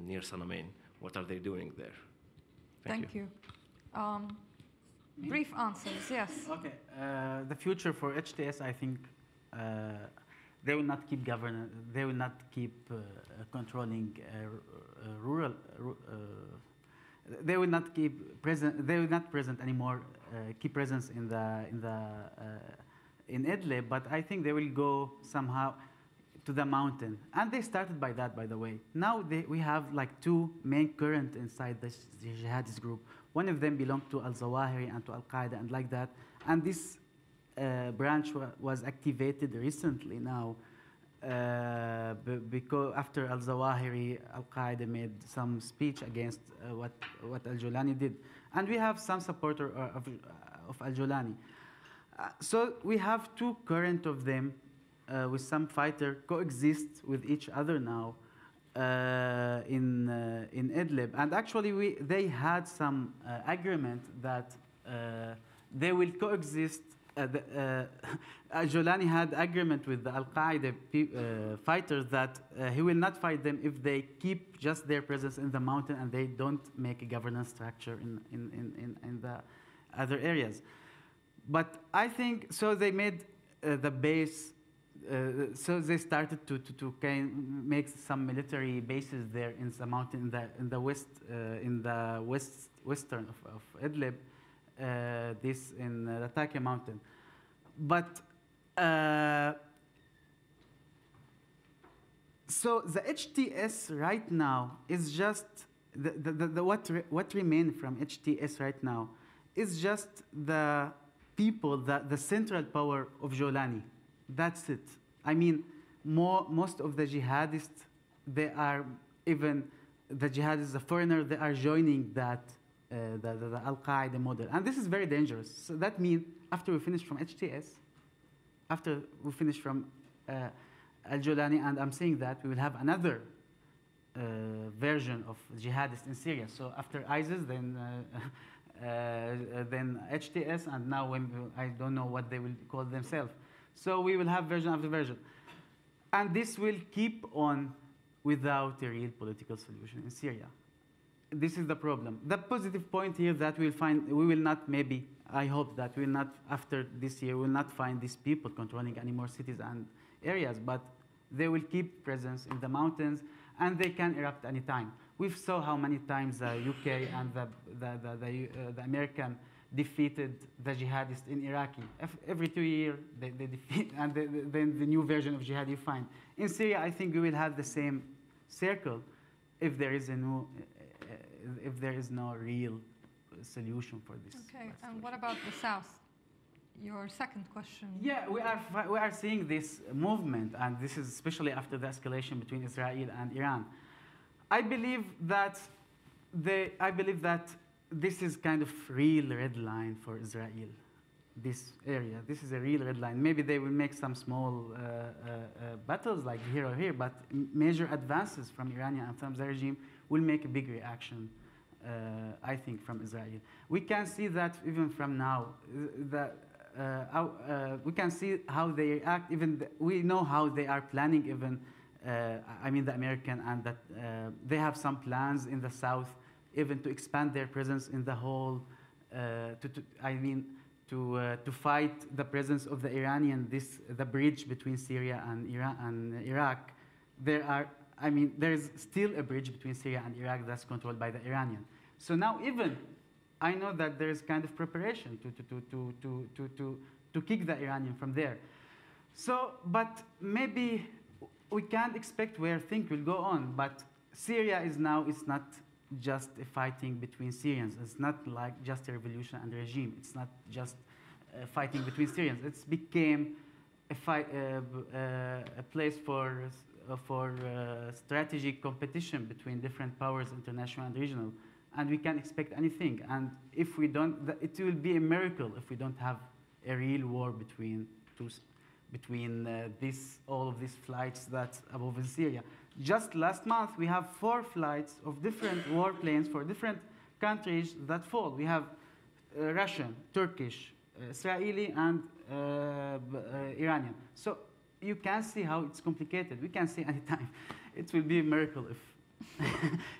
near Sanamain. What are they doing there? Thank you. Brief answers, yes. Okay. The future for HTS, I think, they will not keep governing. They will not keep controlling rural. They will not keep present. They will not present anymore. Keep presence in Idlib, but I think they will go somehow to the mountain. And they started by that, by the way. Now we have like two main currents inside the jihadist group. One of them belonged to al-Zawahiri and to Al-Qaeda and like that. And this branch was activated recently now because after al-Zawahiri, Al-Qaeda made some speech against what al-Julani did. And we have some supporter of al-Julani. So we have two current of them with some fighter coexist with each other now in Idlib. And actually they had some agreement that they will coexist. Al-Julani had agreement with the Al-Qaeda fighters that he will not fight them if they keep just their presence in the mountain and they don't make a governance structure in the other areas. But I think, so they made the base, so they started to make some military bases there in the mountain, in the western of Idlib, this in the Taki mountain. But so the HTS right now is just what remains from HTS right now is just the people, the central power of Jolani. That's it. I mean, most of the jihadists, they are even the jihadists, the foreigner, they are joining that the Al-Qaeda model, and this is very dangerous. So that means after we finish from HTS, after we finish from Al-Julani, and I'm saying that we will have another version of jihadists in Syria. So after ISIS, then HTS, and now I don't know what they will call themselves. So we will have version after version. And this will keep on without a real political solution in Syria. This is the problem. The positive point here that we will not maybe, I hope that we will not, after this year, we will not find these people controlling any more cities and areas, but they will keep presence in the mountains, and they can erupt any time. We saw how many times the UK and the American defeated the jihadists in Iraqi. Every 2 years, they defeat, and then the new version of jihad you find. In Syria, I think we will have the same circle if there is no real solution for this. Okay, and what about the south? Your second question. Yeah, we are seeing this movement, and this is especially after the escalation between Israel and Iran. I believe that this is kind of real red line for Israel. this area. This is a real red line. Maybe they will make some small battles like here or here, but major advances from Iranian and from the regime will make a big reaction, I think, from Israel. We can see that even from now. We can see how they react. We know how they are planning. Even I mean the American, and that they have some plans in the south, even to expand their presence in the whole. To fight the presence of the Iranian, the bridge between Syria and Iran and Iraq. There is still a bridge between Syria and Iraq that's controlled by the Iranian. So now even I know that there is kind of preparation to kick the Iranian from there. So, but maybe we can't expect where things will go on. But Syria is now, it's not just a fighting between Syrians. It's not like just a revolution and a regime. It's not just fighting between Syrians. It's became a place for strategic competition between different powers, international and regional. And we can't expect anything. And if we don't, it will be a miracle if we don't have a real war between all of these flights that's above in Syria. Just last month, we have 4 flights of different warplanes for different countries that fall. We have Russian, Turkish, Israeli, and Iranian. So you can see how it's complicated. We can see anytime. It will be a miracle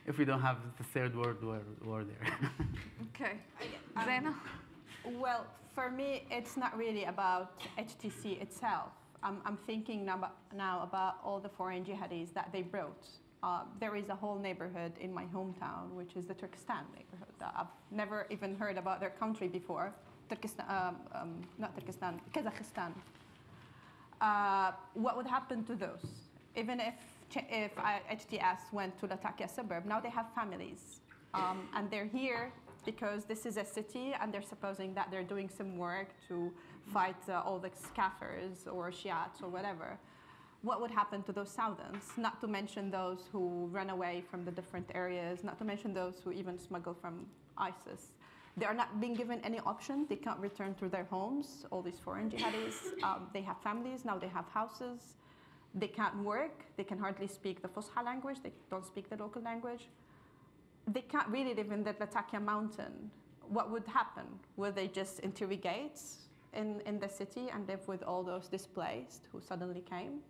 if we don't have the Third World War there. Okay. Zaina? Well, for me, it's not really about HTC itself. I'm thinking now about all the foreign jihadis that they brought. There is a whole neighborhood in my hometown, which is the Turkestan neighborhood. I've never even heard about their country before. Not Turkestan, Kazakhstan. What would happen to those? Even if HTS went to Latakia suburb, now they have families. And they're here because this is a city, and they're supposing that they're doing some work to fight all the Kafirs or Shiites or whatever. What would happen to those Saudans? Not to mention those who run away from the different areas, not to mention those who even smuggle from ISIS. They are not being given any option. They can't return to their homes, all these foreign jihadis. They have families, now they have houses. They can't work. They can hardly speak the Fusha language. They don't speak the local language. They can't really live in the Latakia mountain. What would happen? Will they just interrogate in the city and live with all those displaced who suddenly came?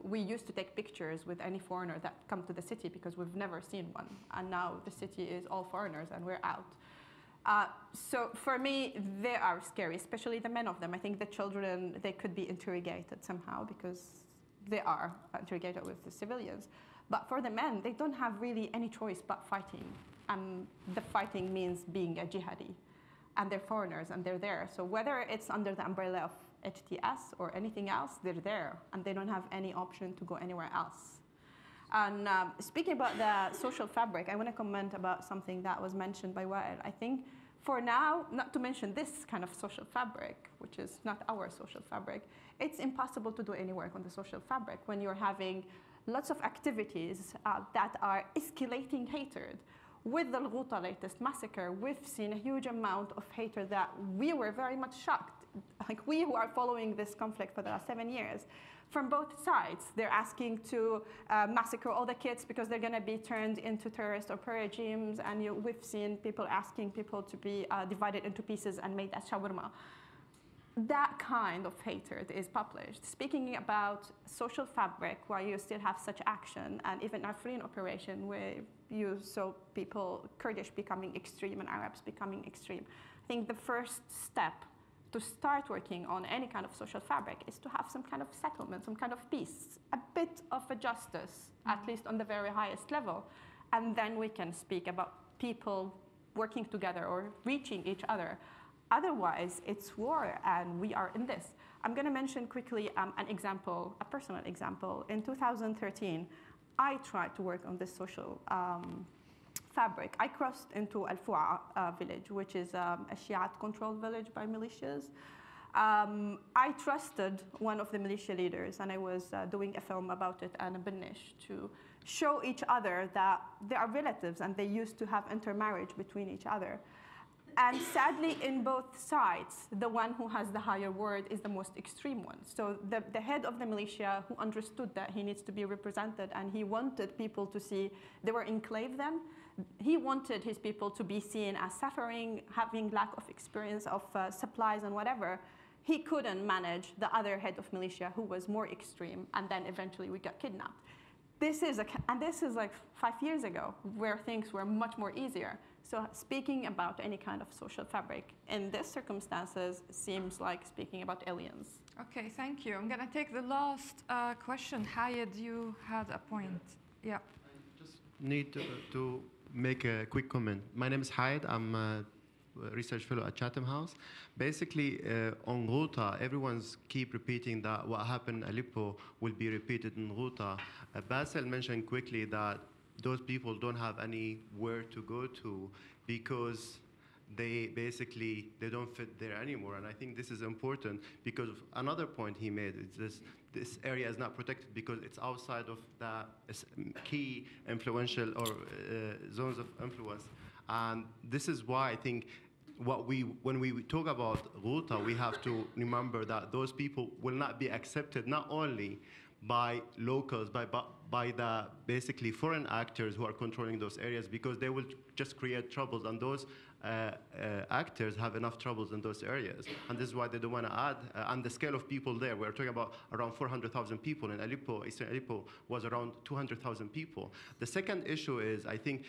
We used to take pictures with any foreigner that come to the city because we've never seen one. And now the city is all foreigners and we're out. So for me, they are scary, especially the men of them. I think the children, they could be interrogated somehow because they are interrogated with the civilians. But for the men, they don't have really any choice but fighting. And the fighting means being a jihadi. And they're foreigners and they're there. So whether it's under the umbrella of HTS or anything else, they're there. And they don't have any option to go anywhere else. And speaking about the social fabric, I want to comment about something that was mentioned by Wael. I think for now, not to mention this kind of social fabric, which is not our social fabric, it's impossible to do any work on the social fabric when you're having lots of activities that are escalating hatred. With the Al-Ghouta latest massacre, we've seen a huge amount of hatred that we were very much shocked. Like we who are following this conflict for the last 7 years, from both sides, they're asking to massacre all the kids because they're going to be turned into terrorist or regimes, and we've seen people asking people to be divided into pieces and made as shawarma. That kind of hatred is published. Speaking about social fabric, where you still have such action, and even Afrin operation, where you saw people, Kurdish becoming extreme and Arabs becoming extreme. I think the first step to start working on any kind of social fabric is to have some kind of settlement, some kind of peace, a bit of a justice, at least on the very highest level. And then we can speak about people working together or reaching each other. Otherwise, it's war, and we are in this. I'm going to mention quickly an example, a personal example. In 2013, I tried to work on this social fabric. I crossed into Al-Fu'a village, which is a Shiite-controlled village by militias. I trusted one of the militia leaders, and I was doing a film about it and a Benish to show each other that they are relatives and they used to have intermarriage between each other. And sadly, in both sides, the one who has the higher word is the most extreme one. So the head of the militia, who understood that he needs to be represented, and he wanted people to see, they were enclave then, he wanted his people to be seen as suffering, having lack of experience of supplies and whatever. He couldn't manage the other head of militia, who was more extreme, and then eventually we got kidnapped. This is like 5 years ago, where things were much more easier. So speaking about any kind of social fabric in these circumstances seems like speaking about aliens. Okay, thank you. I'm going to take the last question. Hayed, you had a point. Yeah. I just need to make a quick comment. My name is Hayed. I'm a research fellow at Chatham House. Basically, on Ghouta, everyone's keep repeating that what happened in Aleppo will be repeated in Ghouta. Basil mentioned quickly that those people don't have anywhere to go to because they don't fit there anymore. And I think this is important because another point he made is this area is not protected because it's outside of the key influential or zones of influence. And this is why I think when we talk about Ghouta, we have to remember that those people will not be accepted not only by locals, but by the basically foreign actors who are controlling those areas, because they will just create troubles, and those actors have enough troubles in those areas, and this is why they don't want to add. And the scale of people there, we're talking about around 400,000 people. In Aleppo, Eastern Aleppo was around 200,000 people. The second issue is, I think,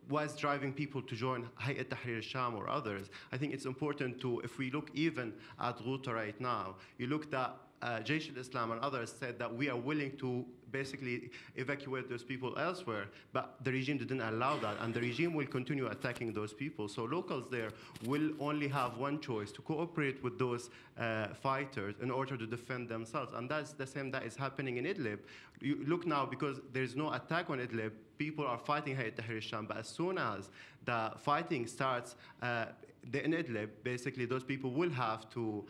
what's driving people to join Hayat Tahrir al-Sham or others. I think it's important to, if we look even at Ghouta right now, you look that Jaish al-Islam and others said that we are willing to basically evacuate those people elsewhere, but the regime didn't allow that, and the regime will continue attacking those people. So locals there will only have one choice: to cooperate with those fighters in order to defend themselves. And that's the same that is happening in Idlib. You look now, because there's no attack on Idlib, people are fighting Hayat Tahrir al-Sham, but as soon as the fighting starts in Idlib, basically those people will have to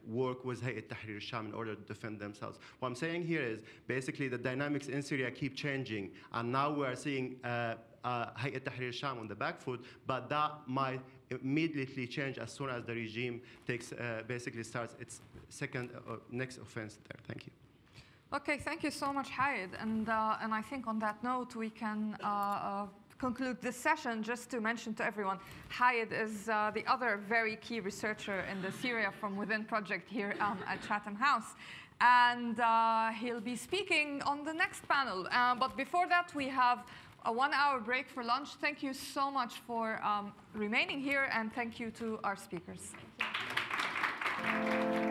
work with Hayat Tahrir al-Sham in order to defend themselves. What I'm saying here is basically the dynamics in Syria keep changing, and now we are seeing Hayat Tahrir al-Sham on the back foot, but that might immediately change as soon as the regime basically starts its next offense there. Thank you. Okay, thank you so much, Hayed. And I think on that note, we can conclude this session. Just to mention to everyone, Hayed is the other very key researcher in the Syria from Within project here at Chatham House. And he'll be speaking on the next panel. But before that, we have a 1-hour break for lunch. Thank you so much for remaining here, and thank you to our speakers. Thank you.